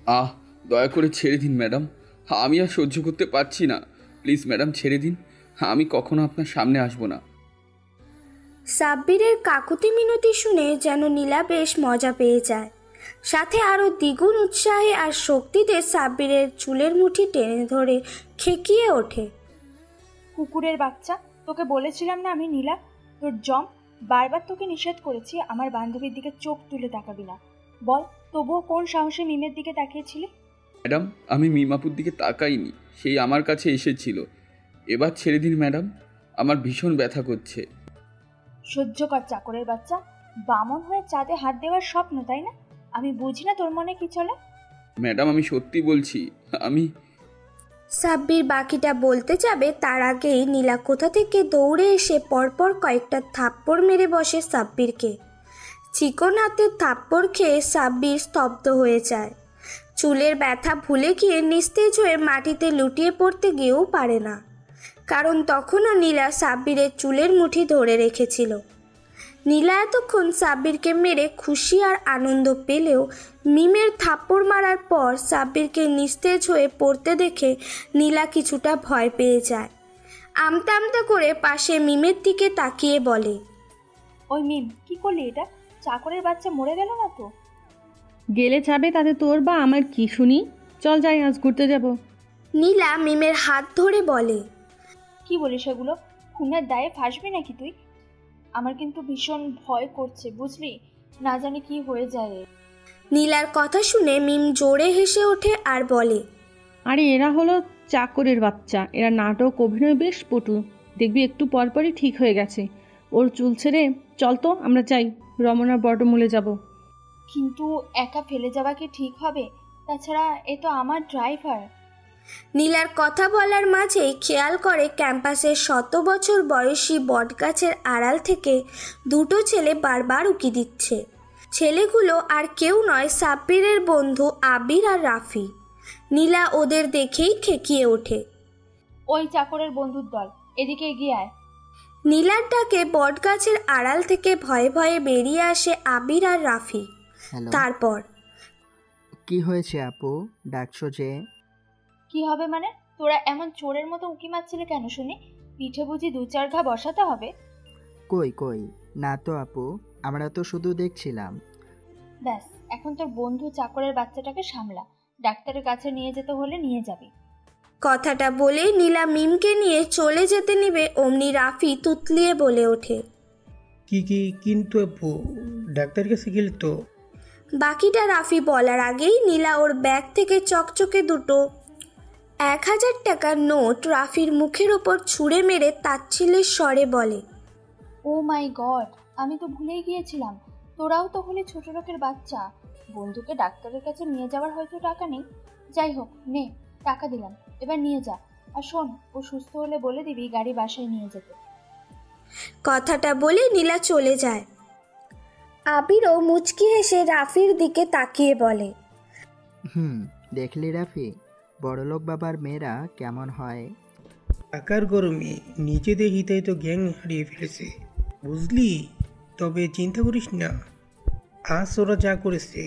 আহ, দয়া করে ছেড়ে দিন ম্যাডাম, আমি আর সহ্য করতে পারছি না। প্লিজ ম্যাডাম ছেড়ে দিন, আমি কখনো আপনার সামনে আসবো না। সাব্বিরের কাকুতি মিনতি শুনে যেন নীলা বেশ মজা পেয়ে যায়, সাথে আরও দ্বিগুণ উৎসাহে আর শক্তিতে সাব্বিরের চুলের মুঠি টেনে ধরে খেকিয়ে ওঠে। কুকুরের বাচ্চা, তোকে বলেছিলাম না আমি নীলা তোর জম। বারবার তোকে নিষেধ করেছি আমার বান্ধবীর দিকে চোখ তুলে তাকাবি না। বল, তবুও কোন সাহসে মিমের দিকে তাকিয়েছিলি? ম্যাডাম, আমি মিমাপুর দিকে তাকাইনি, সেই আমার কাছে এসেছিল। এবার ছেড়ে দিন ম্যাডাম, আমার ভীষণ ব্যথা করছে। সহ্য কর চাকরের বাচ্চা। বামন হয়ে চাঁদে হাত দেওয়ার স্বপ্ন, তাই না? আমি বুঝি না তোর মনে কি চলে। ম্যাডাম আমি সত্যি বলছি, আমি। সাব্বির বাকিটা বলতে যাবে তার আগেই নীলা কোথা থেকে দৌড়ে এসে পরপর কয়েকটা থাপ্পড় মেরে বসে সাব্বিরকে। চিকন হাতে থাপ্পড় খেয়ে সাব্বির স্তব্ধ হয়ে যায়। চুলের ব্যথা ভুলে গিয়ে নিস্তেজ হয়ে মাটিতে লুটিয়ে পড়তে গিয়েও পারে না, কারণ তখনও নীলা সাব্বিরের চুলের মুঠি ধরে রেখেছিল। নীলা এতক্ষণ সাব্বিরকে মেরে খুশি আর আনন্দ পেলেও মিমের থাপ্পড় মারার পর সাব্বিরকে নিস্তেজ হয়ে পড়তে দেখে নীলা কিছুটা ভয় পেয়ে যায়। আমতা আমতা করে পাশে মিমের দিকে তাকিয়ে বলে, ওই মিম, কি করলি এটা? চাকরের বাচ্চা মরে গেল না তো? গেলে যাবে, তাতে তোর বা আমার কি শুনি। চল যাই, আজ ঘুরতে যাব। নীলা মিমের হাত ধরে বলে, কি বলিস এগুলো? খুনের দায়ে ফাঁসবি নাকি তুই? আমার কিন্তু ভীষণ ভয় করছে, বুঝলি? না জানি কি হয়ে যায়। নীলার কথা শুনে মিম জোরে হেসে ওঠে আর বলে, আরে এরা হলো চাকরের বাচ্চা, এরা নাটক অভিনয় বেশ পটু। দেখবি একটু পরপরই ঠিক হয়ে গেছে। ওর চুল ছেড়ে চল তো, আমরা যাই, রমনার বটমূলে যাব। কিন্তু একা ফেলে যাওয়া কি ঠিক হবে? তাছাড়া এ তো আমার ড্রাইভার। নীলার কথা বলার মাঝেই খেয়াল করে ক্যাম্পাসের 100 বছর বয়সী বটগাছের আড়াল থেকে দুটো ছেলে বারবার উকি দিচ্ছে। ছেলেগুলো আর কেউ নয়, সাব্বিরের বন্ধু আবির আর রাফি। নীলা ওদের দেখেই খেকিয়ে ওঠে। ওই চাকরের বন্ধুর দল, এদিকে এগিয়ে আয়। নীলার ডাকে বটগাছের আড়াল থেকে ভয়ে ভয়ে বেরিয়ে আসে আবির আর রাফি। হ্যালো, তারপর, কি হয়েছে আপু, ডাকছো যে? কি হবে মানে? তোরা এমন চোরের মতো উকি মারছিলে কেন শুনি? পিঠে বুঝি 2-4 ঘা বসাতে হবে? কই কই, না তো আপু, আমরা তো শুধু দেখছিলাম। ব্যাস, এখন তোর বন্ধু চাকরের বাচ্চাটাকে সামলা। ডাক্তারের কাছে নিয়ে যেতে হলে নিয়ে যাবি। কথাটা বলেই নীলা মিমকে নিয়ে চলে যেতে নিবে, অমনি রাফি তুতলিয়ে বলে ওঠে, কি কিন্তু আপু, ডাক্তার কাছে গেলে তো? বাকিটা রাফি বলার আগেই নীলা ওর ব্যাগ থেকে চকচকে দুটো 1000 টাকার নোট রাফির মুখের ওপর ছুঁড়ে মেরে তাচ্ছিল্যের স্বরে বলে, ও মাই গড, আমি তো ভুলেই গিয়েছিলাম। তোরাও তো হলে ছোট লোকের বাচ্চা। বন্ধুকে ডাক্তারের কাছে নিয়ে যাওয়ার হয়তো টাকা নেই। যাই হোক, নে, টাকা দিলাম, এবার নিয়ে যা। আর শোন, ও সুস্থ হলে বলে দিবি গাড়ি বাসায় নিয়ে যেতে। কথাটা বলে নীলা চলে যায়। আবিরও মুচকি হেসে রাফির দিকে তাকিয়ে বলে, দেখলি রাফি, বড়লোক বাবার মেয়েরা কেমন হয়। টাকার গরমে নিজেদের হিতায় তো গ্যাং হারিয়ে ফেলেছে, বুঝলি? তবে চিন্তা করিস না, আজ ওরা যা করেছে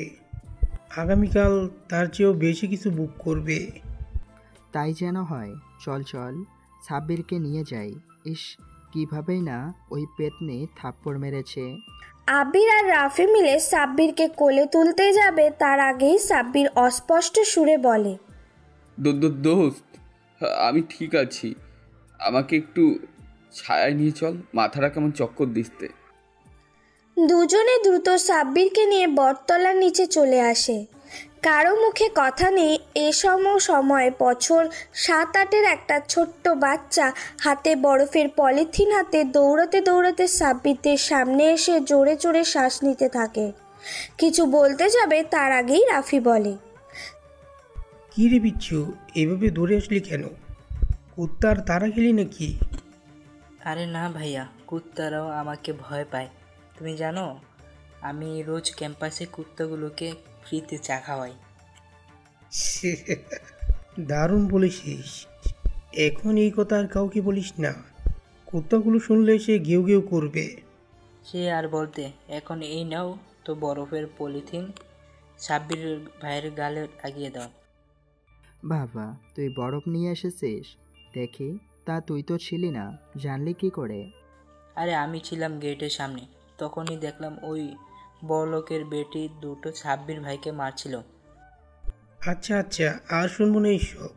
আগামীকাল তার চেয়েও বেশি কিছু বুক করবে। তাই যেন হয়। চল চল, সাব্বিরকে নিয়ে যাই। ইস, কিভাবেই না ওই পেতনি থাপ্পড় মেরেছে। আবির আর রাফি মিলে সাব্বিরকে কোলে তুলতে যাবে, তার আগেই সাব্বির অস্পষ্ট সুরে বলে, দোস্ত, আমি ঠিক আছি, আমাকে একটু ছায়ায় নিয়ে চল, মাথাটা কেমন চক্কর দিচ্ছে। দুজনে দ্রুত সাব্বিরকে নিয়ে বটতলার নিচে চলে আসে। কারো মুখে কথা নেই, এ সময় বছর 7-8-এর একটা ছোট্ট বাচ্চা হাতে বরফের পলিথিন হাতে দৌড়াতে দৌড়াতে সাব্বিরদের সামনে এসে জোরে জোরে শ্বাস নিতে থাকে। কিছু বলতে যাবে তার আগেই রাফি বলে, কি রে বিচ্ছু, এভাবে দৌড়ে আসলি কেন? কুত্তার তারা খেলি নাকি? আরে না ভাইয়া, কুত্তারাও আমাকে ভয় পায়। তুমি জানো, আমি রোজ ক্যাম্পাসে কুত্তাগুলোকে ফ্রিতে চা খাওয়াই। দারুণ বলেছিস। এখন এই কথা আর কাউকে বলিস না, কুত্তাগুলো শুনলে সে ঘেউ ঘেউ করবে। সে আর বলতে, এখন এই নাও তো বরফের পলিথিন, সাব্বির ভাইয়ের গালে লাগিয়ে দাও। বাবা, তুই বরফ নিয়ে এসেছিস? দেখি। তা তুই তো ছিলি না, জানলি কি করে? আরে আমি ছিলাম গেটের সামনে, তখনই দেখলাম ওই বড়লোকের বেটি দুটো সাব্বির ভাইকে মারছিল। আচ্ছা আচ্ছা, আর শুনবো না এইসব।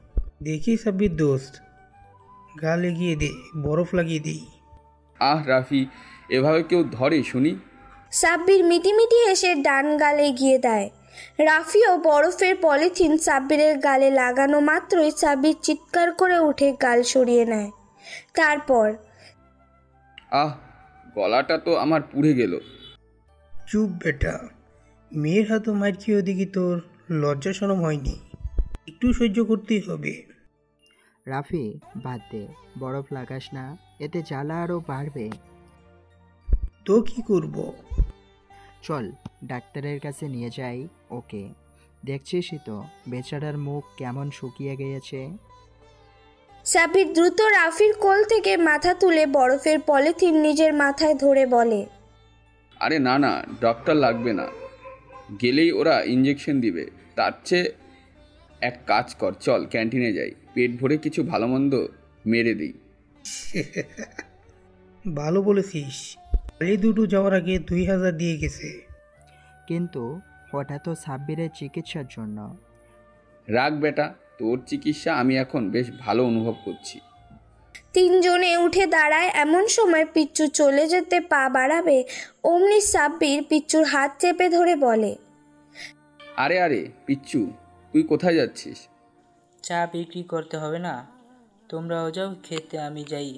দেখি সাব্বির দোস্ত, গা লেগিয়ে দে, বরফ লাগিয়ে দিই। আহ রাফি, এভাবে কেউ ধরে শুনি? সাব্বির মিটিমিটি এসে ডান গালে গিয়ে দেয়। রাফিও বরফের পলিথিন সাব্বিরের গালে লাগানো মাত্রই সাব্বির চিৎকার করে উঠে গাল সরিয়ে নেয়। তারপর আহ, গলাটা তো আমার পুড়ে গেল। চুপ বেটা, মেয়ের হাতও মার খেয়েও দেখি তোর লজ্জা শরম হয়নি। একটু সহ্য করতেই হবে। রাফি, বাদ দে, বরফ লাগাস না, এতে জ্বালা আরও বাড়বে। তো কি করব? চল ডাক্তারের কাছে নিয়ে যাই ওকে। দেখছিসই তো বেচারার মুখ কেমন শুকিয়ে গিয়েছে। সাব্বির দ্রুত রাফির কোল থেকে মাথা তুলে বরফের পলিথিন নিজের মাথায় ধরে বলে, আরে না না, ডক্টর লাগবে না, গেলেই ওরা ইঞ্জেকশন দিবে। তার চেয়ে এক কাজ কর, চল ক্যান্টিনে যাই, পেট ভরে কিছু ভালো মন্দ মেরে দিই। ভালো বলেছিস। কালি দুটো যাওয়ার আগে 2000 দিয়ে গেছে। কিন্তু ওটা তো সাব্বিরের চিকিৎসার জন্য। রাখ বেটা, তোর চিকিৎসা আমি এখন বেশ ভালো অনুভব করছি। তিনজনে উঠে দাঁড়ায়। এমন সময় পিচ্চু চলে যেতে পা বাড়াবে, অমনি সাব্বির পিচ্চুর হাত চেপে ধরে বলে, আরে আরে পিচ্চু, তুই কোথায় যাচ্ছিস? চা বিক্রি করতে হবে না, তোমরাও যাও খেতে, আমি যাই।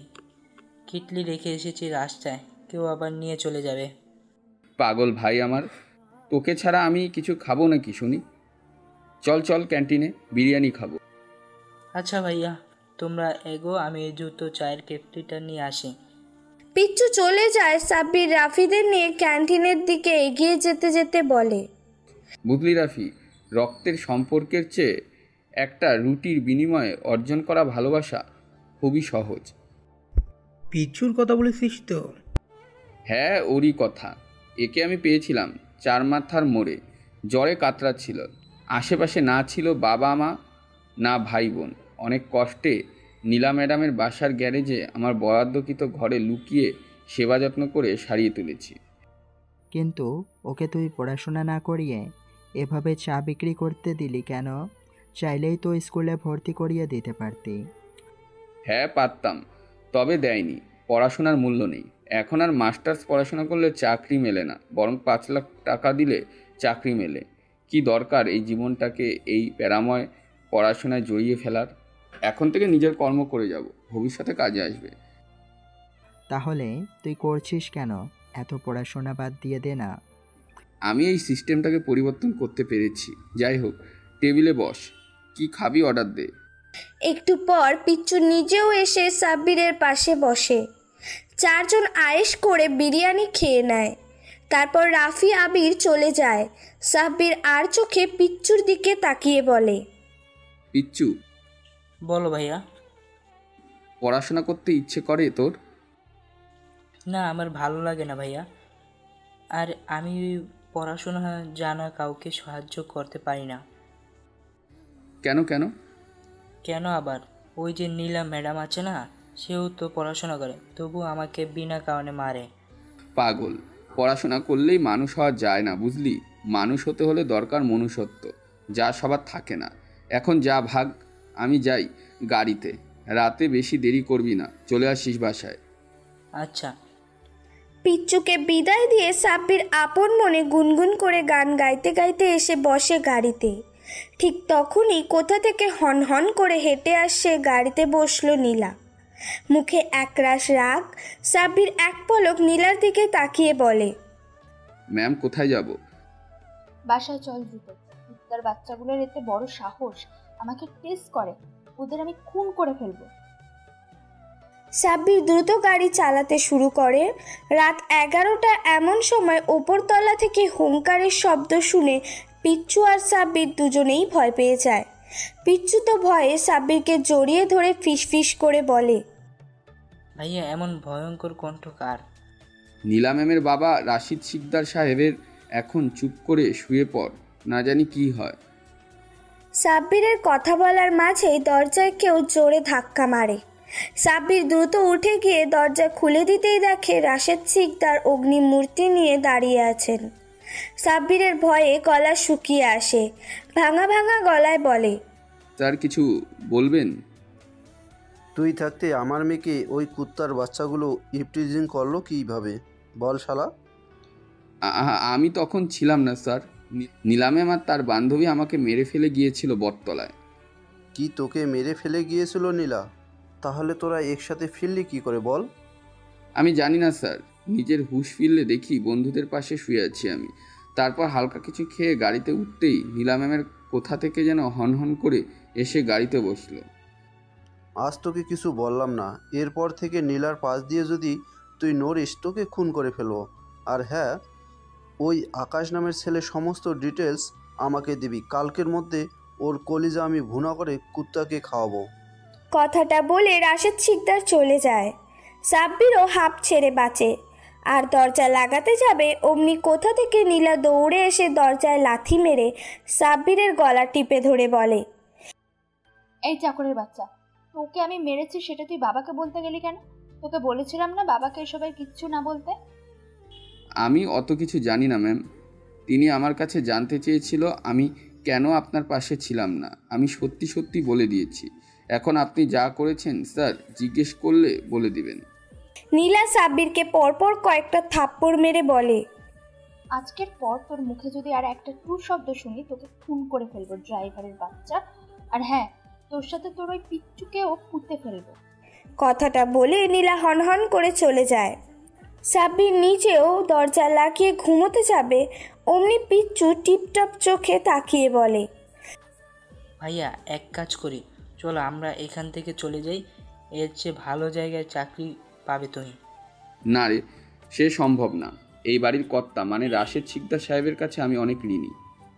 কিটলি রেখে এসেছি রাস্তায়, কেউ আবার নিয়ে চলে যাবে। পাগল ভাই আমার, তোকে ছাড়া আমি কিছু খাবো নাকি শুনি? চল চল ক্যান্টিনে, বিরিয়ানি খাবো। আচ্ছা ভাইয়া, তোমরা এগো, আমি জুতো চায়ের কেটলিটা নিয়ে আসি। পিচ্চু চলে যায়। সাব্বির রাফিদের নিয়ে ক্যান্টিনের দিকে এগিয়ে যেতে যেতে বলে, বুঝলি রাফি, রক্তের সম্পর্কের চেয়ে একটা রুটির বিনিময়ে অর্জন করা ভালোবাসা খুবই সহজ। পিচ্ছুর কথা বলেছিস তো? হ্যাঁ, ওরই কথা। একে আমি পেয়েছিলাম চার মাথার মোড়ে, জ্বরে কাতরাচ্ছিল। আশেপাশে না ছিল বাবা মা, না ভাই বোন। অনেক কষ্টে নীলা ম্যাডামের বাসার গ্যারেজে আমার বরাদ্দকৃত ঘরে লুকিয়ে সেবা যত্ন করে সারিয়ে তুলেছি। কিন্তু ওকে তুই পড়াশোনা না করিয়ে এভাবে চা বিক্রি করতে দিলি কেন? চাইলেই তো স্কুলে ভর্তি করিয়ে দিতে পারতি। হ্যাঁ পারতাম, তবে দেয়নি। পড়াশোনার মূল্য নেই এখন। আর মাস্টার্স পড়াশোনা করলে চাকরি মেলে না, বরং 5 লাখ টাকা দিলে চাকরি মেলে। কি দরকার এই জীবনটাকে এই প্যারাময় পড়াশোনায় জড়িয়ে ফেলার? এখন থেকে নিজের কর্ম করে যাব, ভবিষ্যতে কাজে আসবে। তাহলে তুই করছিস কেন? এত পড়াশোনা বাদ দিয়ে দে না। আমি এই সিস্টেমটাকে পরিবর্তন করতে পেরেছি। যাই হোক, টেবিলে বস, কি খাবি অর্ডার দে। একটু পর পিচ্চু নিজেও এসে সাব্বিরের পাশে বসে। চারজন আয়েশ করে বিরিয়ানি খেয়ে নেয়। তারপর রাফি আবির চলে যায়। সাব্বির আর চোখে পিচ্চুর দিকে তাকিয়ে বলে, পিচ্চু, বলো ভাইয়া। পড়াশোনা করতে ইচ্ছে করে তোর? না, আমার ভালো লাগে না ভাইয়া। আর আমি পড়াশোনা জানা কাউকে সাহায্য করতে পারি না। কেন কেন? কেন আবার? ওই যে নীলা ম্যাডাম আছে না, সেও তো পড়াশোনা করে, তবু আমাকে বিনা কারণে মারে। পাগল, পড়াশোনা করলেই মানুষ হওয়া যায় না, বুঝলি? মানুষ হতে হলে দরকার মনুষ্যত্ব, যা সবার থাকে না। এখন যা ভাগ, আমি যাই গাড়িতে। রাতে বেশি দেরি করবি না, চলে আসিস বাসায়। আচ্ছা। পিচ্চুকে বিদায় দিয়ে সাব্বির আপন মনে গুনগুন করে গান গাইতে গাইতে এসে বসে গাড়িতে। ঠিক তখনই কোথা থেকে হন হন করে হেঁটে আসছে। গাড়িতে বসলো নীলা, মুখে একরাশ রাগ। সাব্বির এক পলক নীলার দিকে তাকিয়ে বলে, ম্যাম কোথায় যাব? বাসায় চল দ্রুত। কুত্তার বাচ্চাগুলোর এতে বড় সাহস, আমাকে টেস্ট করে। ওদের আমি খুন করে ফেলবো। সাব্বির দ্রুত গাড়ি চালাতে শুরু করে। রাত 11টা এমন সময় ওপরতলা থেকে হুঙ্কারের শব্দ শুনে পিচ্চু আর সাব্বির দুজনেই ভয় পেয়ে যায়। পিচ্চু তো ভয়ে সাব্বিরকে জড়িয়ে ধরে ফিসফিস করে বলে, ভাইয়া, এমন ভয়ঙ্কর কণ্ঠ কার? নীলা ম্যামের বাবা রাশিদ শিকদার সাহেবের। এখন চুপ করে শুয়ে পড়, না জানি কি হয়। সাব্বিরের কথা বলার মাঝেই দরজায় কেউ জোরে ধাক্কা মারে। সাব্বির দ্রুত উঠে গিয়ে দরজা খুলে দিতেই দেখে রাশেদ শিকদার অগ্নিমূর্তি নিয়ে দাঁড়িয়ে আছেন। সাব্বিরের ভয়ে গলা শুকিয়ে আসে, ভাঙা ভাঙা গলায় বলে, স্যার কিছু বলবেন? তুই থাকতে আমার মেয়েকে ওই কুত্তার বাচ্চাগুলো ইভটিজিং করলো কীভাবে বল শালা? আমি তখন ছিলাম না স্যার। নিলামে আমার তার বান্ধবী আমাকে মেরে ফেলে গিয়েছিল বটতলায়। কি তোকে মেরে ফেলে গিয়েছিল নীলা? তাহলে তোরা একসাথে ফিরলি কি করে বল? আমি জানি না স্যার, নিজের হুঁশ ফিরলে দেখি বন্ধুদের পাশে শুয়ে আছি আমি। তারপর হালকা কিছু খেয়ে গাড়িতে উঠতেই নীলা ম্যামের কোথা থেকে যেন হন করে এসে গাড়িতে বসলো। আজ তোকে কিছু বললাম না, এরপর থেকে নীলার পাশ দিয়ে যদি তুই নড়িস তোকে খুন করে ফেলবো। আর হ্যাঁ, ওই আকাশ নামের ছেলে সমস্ত ডিটেলস আমাকে দিবি। কালকের মধ্যে ওর কলিজা আমি ভুনা করে কুত্তাকে খাওয়াবো। কথাটা বলে রাশেদ শিকদার চলে যায়। সাব্বিরও হাঁপ ছেড়ে বাঁচে। আর দরজা লাগাতে যাবে অমনি কোথা থেকে নীলা দৌড়ে এসে দরজায় লাথি মেরে সাব্বিরের গলা টিপে ধরে বলে, এই চাকরের বাচ্চা, তোকে আমি মেরেছি সেটা তুই বাবাকে বলতে গেলি কেন? তোকে বলেছিলাম না বাবাকে এসবের কিচ্ছু না বলতে? আমি অত কিছু জানি না ম্যাম। তিনি আমার কাছে জানতে চেয়েছিল আমি কেন আপনার পাশে ছিলাম না। আমি সত্যি সত্যি বলে দিয়েছি। এখন আপনি যা করেছেন স্যার জিজ্ঞেস করলে বলে দিবেন। নীলা সাব্বিরকে পরপর কয়েকটা থাপ্পড় মেরে বলে, আজকের পর তোর মুখে যদি আর একটা টু শব্দ শুনি তোকে খুন করে ফেলবো ড্রাইভারের বাচ্চা। আর হ্যাঁ, তোর সাথে তোর ওই পিচ্চুকেও পুঁতে ফেলবো। কথাটা বলে নীলা হনহন করে চলে যায়। সাব্বির নিজেও দরজা লাগিয়ে ঘুমোতে যাবে অমনি পিচ্চু টিপটপ চোখে তাকিয়ে বলে, ভাইয়া এক কাজ করি, চলো আমরা এখান থেকে চলে যাই, এর চেয়ে ভালো জায়গায় চাকরি পাবে তুমি। না রে, সে সম্ভব না। এই বাড়ির কর্তা মানে রাশেদ শিকদার সাহেবের কাছে আমি অনেক ঋণী।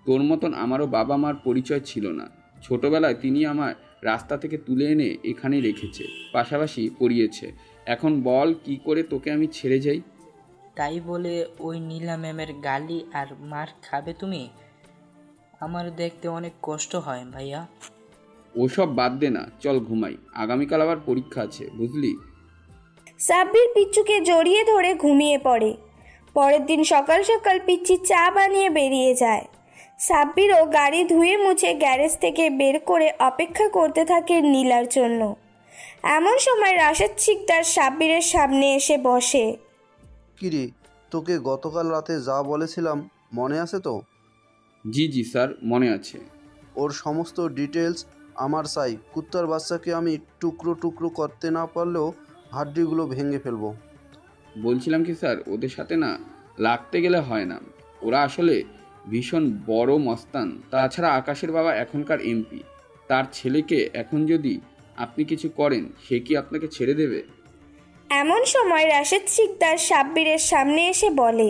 তোর মতন আমারও বাবা মার পরিচয় ছিল না। ছোটবেলায় তিনি আমার রাস্তা থেকে তুলে এনে এখানে রেখেছে, পাশাপাশি পড়িয়েছে। এখন বল কি করে তোকে আমি ছেড়ে যাই? তাই বলে ওই নীলা ম্যামের গালি আর মার খাবে তুমি? আমার দেখতে অনেক কষ্ট হয় ভাইয়া। ওসব বাদ দে না, চল ঘুমাই। আগামীকাল আবার পরীক্ষা আছে বুঝলি। সাব্বির পিচ্চুকে জড়িয়ে ধরে ঘুমিয়ে পড়ে। পরের দিন সকাল সকাল পিচ্চি চা বানিয়ে বেরিয়ে যায়। সাব্বিরও গাড়ি ধুয়ে মুছে গ্যারেজ থেকে বের করে অপেক্ষা করতে থাকে নীলার জন্য। এমন সময় রাশেদ শিকদার সাব্বিরের সামনে এসে বসে। কিরে, তোকে গতকাল রাতে যা বলেছিলাম মনে আছে তো? জি জি স্যার, মনে আছে। ওর সমস্ত ডিটেলস আমার চাই। কুত্তার বাচ্চাকে আমি টুকরো টুকরো করতে না পারলেও হাড্ডিগুলো ভেঙে ফেলবো। বলছিলাম কি স্যার, ওদের সাথে না লাগতে গেলে হয় না। ওরা আসলে ভীষণ বড় মস্তান। তাছাড়া আকাশের বাবা এখনকার এমপি। তার ছেলেকে এখন যদি আপনি কিছু করেন সে কি আপনাকে ছেড়ে দেবে? এমন সময় রাশেদ শিকদার সাব্বিরের সামনে এসে বলে,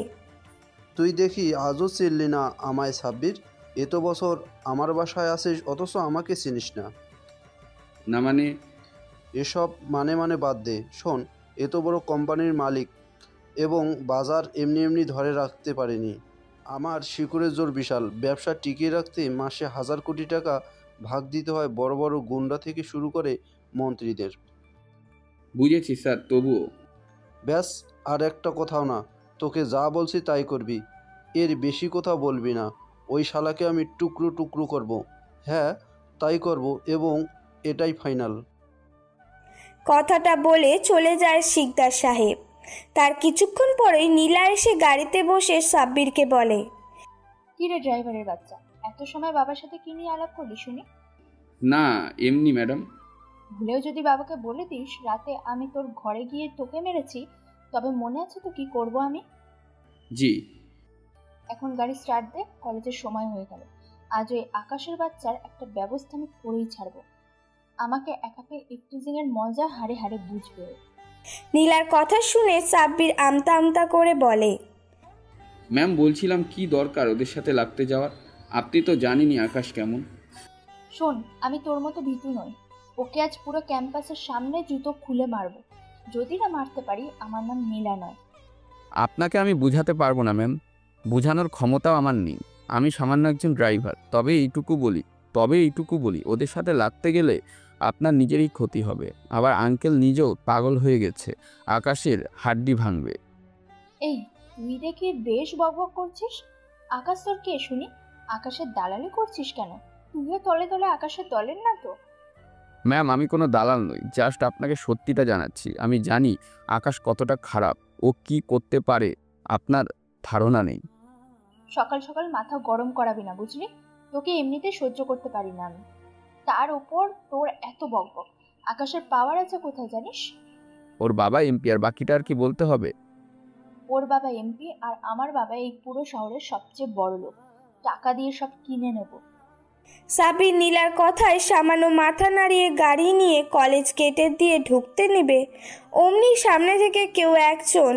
তুই দেখি আজও চিনলি না আমায় সাব্বির? এত বছর আমার বাসায় আসিস অথচ আমাকে চিনিস না। না মানে? এসব মানে বাদ দে। শোন, এত বড় কোম্পানির মালিক এবং বাজার এমনি এমনি ধরে রাখতে পারেনি। আমার শিকড়ের জোর বিশাল। ব্যবসা টিকিয়ে রাখতে মাসে 1000 কোটি টাকা ভাগ দিতে হয় বড় বড় গুন্ডা থেকে শুরু করে মন্ত্রীদের। বুঝেছি স্যার, তবুও। ব্যাস, আর একটা কথাও না। তোকে যা বলছি তাই করবি, এর বেশি কথা বলবি না। ওই শালাকে আমি টুকরো টুকরো করব। হ্যাঁ, তাই করব এবং এটাই ফাইনাল। কথাটা বলে চলে যায় শিকদার সাহেব। তার কিছুক্ষণ পরেই নীলা এসে গাড়িতে বসে সাব্বিরকে বলে, কি রে ড্রাইভারের বাচ্চা, এত সময় বাবার সাথে কি নিয়ে আলাপ করলি শুনি? না এমনি ম্যাডাম। ভুলেও যদি বাবাকে বলে দিস রাতে আমি তোর ঘরে গিয়ে তোকে মেরেছি, তবে মনে আছে তো কি করব আমি? জি। এখন গাড়ি স্টার্ট দে, কলেজের সময় হয়ে গেল। আজ ওই আকাশের বাচ্চার একটা ব্যবস্থা আমি করেই ছাড়বো। আমাকে একা পেয়ে ইফটিজিং এর মজা হাড়ে হাড়ে বুঝবে। নীলার কথা শুনে সাব্বির আমতা আমতা করে বলে, ম্যাম বলছিলাম কি দরকার ওদের সাথে লাগতে যাওয়ার? আপনি তো জানেনই আকাশ কেমন। শোন, আমি তোর মতো ভীতু নই। ওকে আজ পুরো ক্যাম্পাসের সামনে জুতো খুলে মারবো। যদি না মারতে পারি, আমার নাম নীলা নয়। আপনাকে আমি বুঝাতে পারবো না ম্যাম, বোঝানোর ক্ষমতাও আমার নেই। আমি সামান্য একজন ড্রাইভার। তবে এইটুকু বলি ওদের সাথে লাগতে গেলে আপনার নিজেরই ক্ষতি হবে। আবার আঙ্কেল নিজেও পাগল হয়ে গেছে, আকাশের হাড্ডি ভাঙবে। এই, তুই দেখি বেশ বকবক করছিস। আকাশ তোর কে শুনি? আকাশের দালালি করছিস কেন? তুইও তলে তলে আকাশের দলের না তো? ম্যাম, আমি কোনো দালাল নই, জাস্ট আপনাকে সত্যিটা জানাচ্ছি। আমি জানি আকাশ কতটা খারাপ, ও কি করতে পারে আপনার ধারণা নেই। সকাল সকাল মাথা গরম করাবি না, বুঝলি? তোকে এমনিতে সহ্য করতে পারি না আমি, তার ওপর তোর এত বকবক। আকাশের পাওয়ার আছে কোথায় জানিস? ওর বাবা এমপি, আর বাকিটা আর কি বলতে হবে? ওর বাবা এমপি আর আমার বাবা এই পুরো শহরের সবচেয়ে বড় লোক। টাকা দিয়ে সব কিনে নেব। সাব্বির নীলার কথায় সামান্য মাথা নাড়িয়ে গাড়ি নিয়ে কলেজ গেটের দিয়ে ঢুকতে নেবে অমনি সামনে থেকে কেউ একজন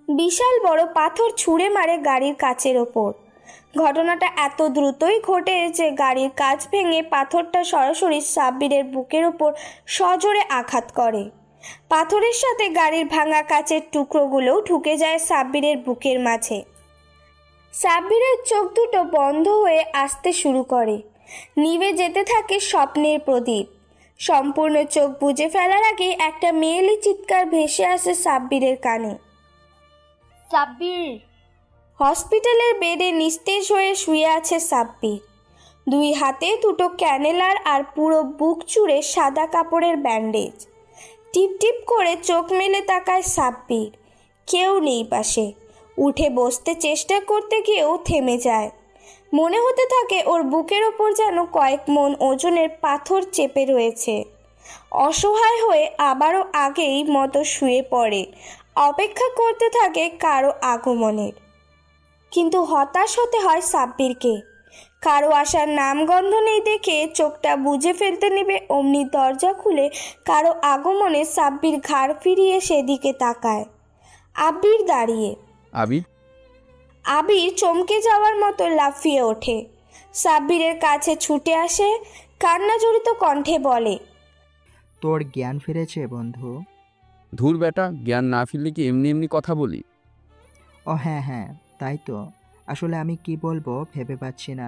বিশাল বড় পাথর ছুঁড়ে মারে গাড়ির কাচের ওপর। ঘটনাটা এত দ্রুতই ঘটে যে গাড়ির কাচ ভেঙে পাথরটা সরাসরি সাব্বিরের বুকের ওপর সজোরে আঘাত করে। পাথরের সাথে গাড়ির ভাঙা কাচের টুকরোগুলোও ঢুকে যায় সাব্বিরের বুকের মাঝে। সাব্বিরের চোখ দুটো বন্ধ হয়ে আসতে শুরু করে। নিভে যেতে থাকে স্বপ্নের প্রদীপ। সম্পূর্ণ চোখ বুজে ফেলার আগেই একটা মেয়েলি চিৎকার ভেসে আসে সাব্বিরের কানে। সাব্বির! হসপিটালের বেডে নিস্তেজ হয়ে শুয়ে আছে সাব্বির। দুই হাতে দুটো ক্যানেলার আর পুরো বুক জুড়ে সাদা কাপড়ের ব্যান্ডেজ। টিপ টিপ করে চোখ মেলে তাকায় সাব্বির। কেউ নেই পাশে। উঠে বসতে চেষ্টা করতে গিয়েও থেমে যায়। মনে হতে থাকে ওর বুকের ওপর যেন কয়েক মণ ওজনের পাথর চেপে রয়েছে। অসহায় হয়ে আবারও আগেই মতো শুয়ে পড়ে, অপেক্ষা করতে থাকে কারো আগমনের। কিন্তু হতাশ হতে হয় সাব্বিরকে। কারো আসার নামগন্ধ নেই দেখে চোখটা বুজে ফেলতে নেবে অমনি দরজা খুলে কারো আগমনে সাব্বির ঘাড় ফিরিয়ে সেদিকে তাকায়। আবির দাঁড়িয়ে। আবির চমকে যাওয়ার মতো লাফিয়ে ওঠে। সাব্বিরের কাছে ছুটে আসে, কান্না জড়িত কণ্ঠে বলে, তোর জ্ঞান ফিরেছে বন্ধু? ধুর বেটা, জ্ঞান না ফিরলে কি এমনি এমনি কথা বলি? ও হ্যাঁ হ্যাঁ, তাই তো। আসলে আমি কি বলবো ভেবে পাচ্ছি না।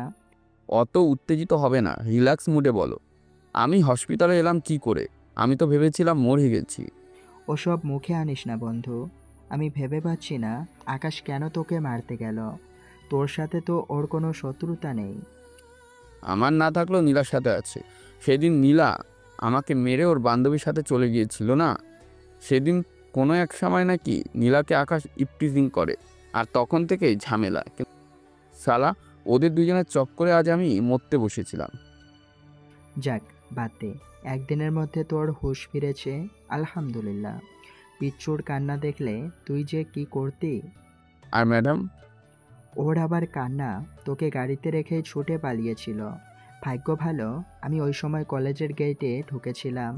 অত উত্তেজিত হবে না, রিল্যাক্স মুডে বলো। আমি হসপিটালে এলাম কি করে? আমি তো ভেবেছিলাম মরে গেছি। ওসব মুখে আনিস না বন্ধু। আমি ভেবে পাচ্ছি না আকাশ কেন তোকে মারতে গেল। তোর সাথে তো ওর কোনো শত্রুতা নেই। আমার না থাকলেও নীলার সাথে আছে। সেদিন নীলা আমাকে মেরে ওর বান্ধবীর সাথে চলে গিয়েছিল না? সেদিন কোনো এক সময় নাকি নীলাকে আকাশ ইপটিজিং করে, আর তখন থেকেই ঝামেলা। সালা, ওদের দুজনের চক্করে আজ আমি মরতে বসেছিলাম। যাক, বাদ দে। একদিনের মধ্যে তোর হুঁশ ফিরেছে, আলহামদুলিল্লাহ। পিচ্চুর কান্না দেখলে তুই যে কি করতি। আর ম্যাডাম? ওর আবার কান্না তোকে গাড়িতে রেখে ছুটে পালিয়েছিল। ভাগ্য ভালো আমি ওই সময় কলেজের গেটে ঢুকেছিলাম।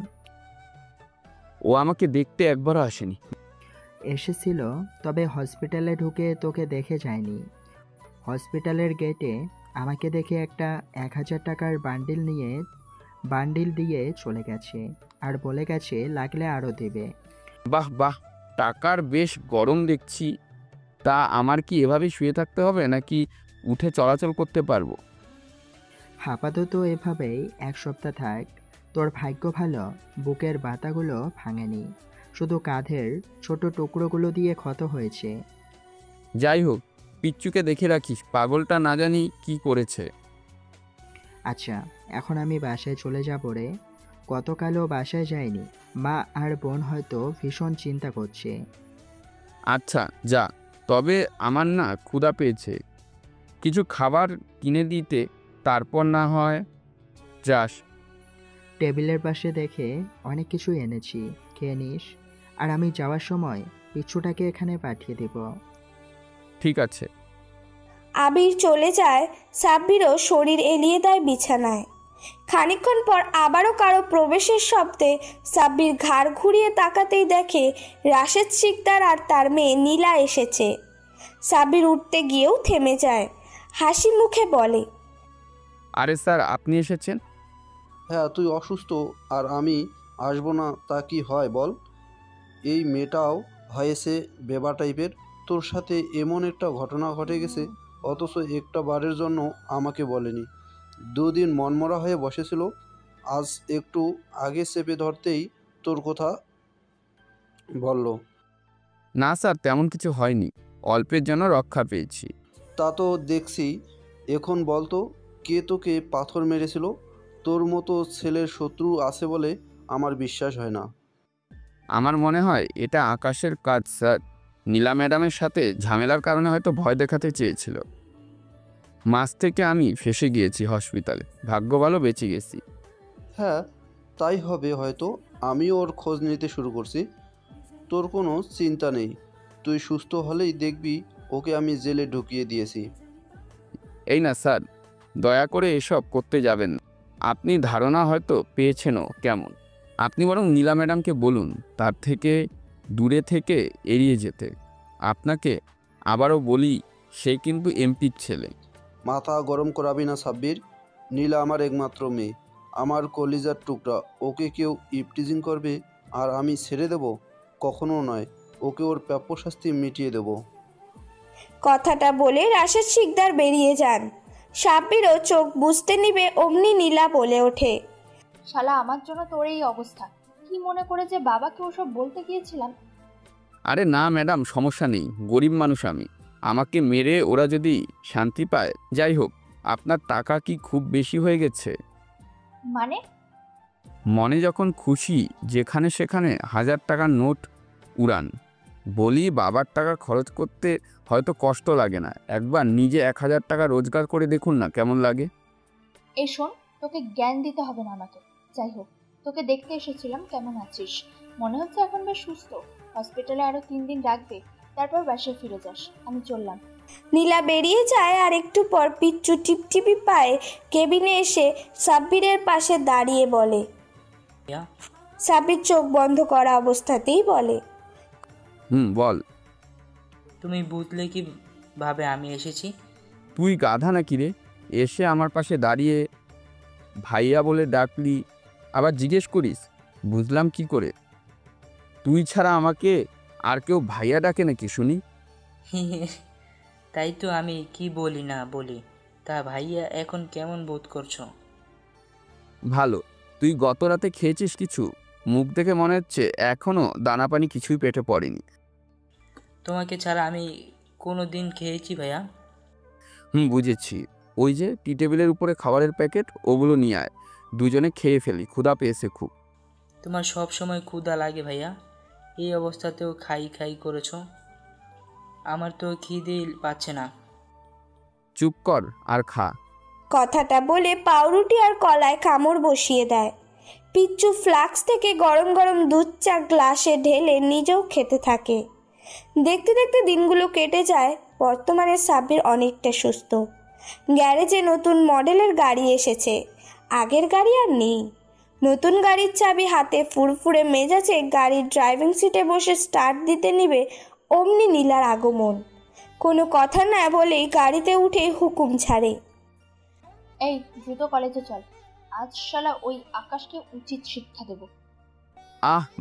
ও আমাকে দেখতে একবারও আসেনি। এসেছিল, তবে হসপিটালে ঢুকে তোকে দেখে যায়নি। হসপিটালের গেটে আমাকে দেখে একটা 1000 টাকার বান্ডিল দিয়ে চলে গেছে, আর বলে গেছে লাগলে আরও দেবে। বাহ বাহ, টাকার বেশ গরম দেখছি। তা আমার কি এভাবে শুয়ে থাকতে হবে নাকি উঠে চলাচল করতে পারবো? আপাতত এভাবেই 1 সপ্তাহ থাক। তোর ভাগ্য ভালো বুকের বাতাগুলো ভাঙেনি, শুধু কাঁধের ছোট টুকরোগুলো দিয়ে ক্ষত হয়েছে। যাই হোক, পিচ্চুকে দেখে রাখিস, পাগলটা না জানি কি করেছে। আচ্ছা, এখন আমি বাসায় চলে যাব রে। গতকালও বাসায় যায়নি। মা আর বোন হয়তো ভীষণ চিন্তা করছে। আচ্ছা যা, তবে আমার না ক্ষুধা পেয়েছে, কিছু খাবার কিনে দিতে, তারপর না হয় যাস। টেবিলের পাশে দেখে অনেক কিছু এনেছি, খেয়ে নিস। আর আমি যাওয়ার সময় পিচ্ছুটাকে এখানে পাঠিয়ে দেব। ঠিক আছে। আবির চলে যায়। সাব্বিরও শরীর এলিয়ে দেয় বিছানায়। খানিকক্ষণ পর আবারও কারো প্রবেশের শব্দে সাব্বির ঘাড় ঘুরিয়ে তাকাতেই দেখে রাশেদ শিকদার আর তার মেয়ে নীলা এসেছে। সাব্বির উঠতে গিয়েও থেমে যায়, হাসি মুখে বলে, আরে স্যার, আপনি এসেছেন? হ্যাঁ, তুই অসুস্থ আর আমি আসবো না তা কি হয় বল? এই মেয়েটাও হয়েছে বেবা টাইপের। তোর সাথে এমন একটা ঘটনা ঘটে গেছে অথচ একটা বারের জন্য আমাকে বলেনি। দুদিন মনমরা হয়ে বসেছিল, আজ একটু আগে চেপে ধরতেই তোর কথা বলল। না স্যার, তেমন কিছু হয়নি, অল্পের জন্য রক্ষা পেয়েছি। তা তো দেখছি। এখন বলতো, কে তোকে পাথর মেরেছিল? তোর মতো ছেলের শত্রু আছে বলে আমার বিশ্বাস হয় না। আমার মনে হয় এটা আকাশের কাজ স্যার। নীলা ম্যাডামের সাথে ঝামেলার কারণে হয়তো ভয় দেখাতে চেয়েছিল। মাঝ থেকে আমি ফেঁসে গিয়েছি হসপিটালে, ভাগ্য ভালো বেঁচে গেছি। হ্যাঁ, তাই হবে হয়তো। আমিও ওর খোঁজ নিতে শুরু করছি। তোর কোনো চিন্তা নেই, তুই সুস্থ হলেই দেখবি ওকে আমি জেলে ঢুকিয়ে দিয়েছি। এই না স্যার, দয়া করে এসব করতে যাবেন না। আপনি ধারণা হয়তো পেয়েছেনও কেমন। আপনি বরং নীলা ম্যাডামকে বলুন তার থেকে দূরে থেকে এড়িয়ে যেতে। আপনাকে আবারও বলি, সে কিন্তু এমপির ছেলে। মাথা গরম করাবি না সাব্বির। নীলা আমার একমাত্র মেয়ে, আমার কলিজার টুকরা। ওকে কেউ ইপটিজিং করবে আর আমি ছেড়ে দেব? কখনো নয়। ওকে ওর প্রাপ্য শাস্তি মিটিয়ে দেব। কথাটা বলে রাশেদ শিকদার বেরিয়ে যান। সাব্বিরও চোখ বুঝতে নিবে অমনি নীলা বলে ওঠে, শালা আমার জন্য তোর এই অবস্থা। কি মনে করে যে বাবাকে ওসব বলতে গিয়েছিলাম? আরে না ম্যাডাম, সমস্যা নেই, গরিব মানুষ আমি। আমাকে মেরে ওরা যদি শান্তি পায়। যাই হোক, আপনার টাকা কি খুব বেশি হয়ে গেছে? মানে? মনে যখন খুশি যেখানে সেখানে 1000 টাকার নোট উড়ান। বলি, বাবার টাকা খরচ করতে হয়তো কষ্ট লাগে না, একবার নিজে 1000 টাকা রোজগার করে দেখুন না কেমন লাগে। এই শোন, তোকে জ্ঞান দিতে হবে না আমাকে। যাই হোক, তোকে দেখতে এসেছিলাম, কেমন আছিস? মনে হচ্ছে এখন বেশ সুস্থ। হসপিটালে আরো 3 দিন রাখবে, তারপর বাসায় ফিরে যাস। আমি চললাম। নীলা বেরিয়ে যায় আর একটু পর পিচ্চু টিপটিপি পায়ে কেবিনে এসে সাব্বিরের পাশে দাঁড়িয়ে বলে। ভাইয়া, সাব্বির চোখ বন্ধ করা অবস্থাতেই বলে, বল। তুমি বুঝলে কি ভাবে আমি এসেছি? তুই গাধা নাকি রে? এসে আমার পাশে দাঁড়িয়ে ভাইয়া বলে ডাকলি, আবার জিজ্ঞেস করিস বুঝলাম কি করে? তুই ছাড়া আমাকে আর কেউ ভাইয়া ডাকে নাকি শুনি? তাই তো আমি কি বলি না বলি। তা ভাইয়া, এখন কেমন বোধ করছো? ভালো। তুই গত রাতে খেয়েছিস কিছু? মুখ দেখে মনে হচ্ছে এখনো দানা পানি কিছুই পেটে পড়েনি। তোমাকে ছাড়া আমি কোনো দিন খেয়েছি ভাইয়া? বুঝেছি। ওই যে টি টেবিলের উপরে খাবারের প্যাকেট, ওগুলো নিয়ে আয়, দুজনে খেয়ে ফেলি, ক্ষুধা পেয়েছে খুব। তোমার সব সময় ক্ষুধা লাগে ভাইয়া? এই অবস্থাতেও খাই খাই করেছো। আমার তো খিদেই পাচ্ছে না। চুপ কর আর খা। কথাটা বলে পাউরুটি আর কলায় কামড় বসিয়ে দেয়। পিচ্চু ফ্লাক্স থেকে গরম গরম দুধ চা গ্লাসে ঢেলে নিজেও খেতে থাকে। দেখতে দেখতে দিনগুলো কেটে যায়। বর্তমানে সাব্বির অনেকটা সুস্থ। গ্যারেজে নতুন মডেলের গাড়ি এসেছে, আগের গাড়ি আর নেই। নতুন গাড়ির চাবি হাতে ফুরফুরে মেজাজে গাড়ির ড্রাইভিং সিটে বসে স্টার্ট দিতে নিবে অমনি নীলার আগমন। কোনো কথা না বলেই গাড়িতে উঠে হুকুম ছাড়ে, এই দ্রুত কলেজে চল, আজ শালা ওই আকাশকে উচিত শিক্ষা দেব।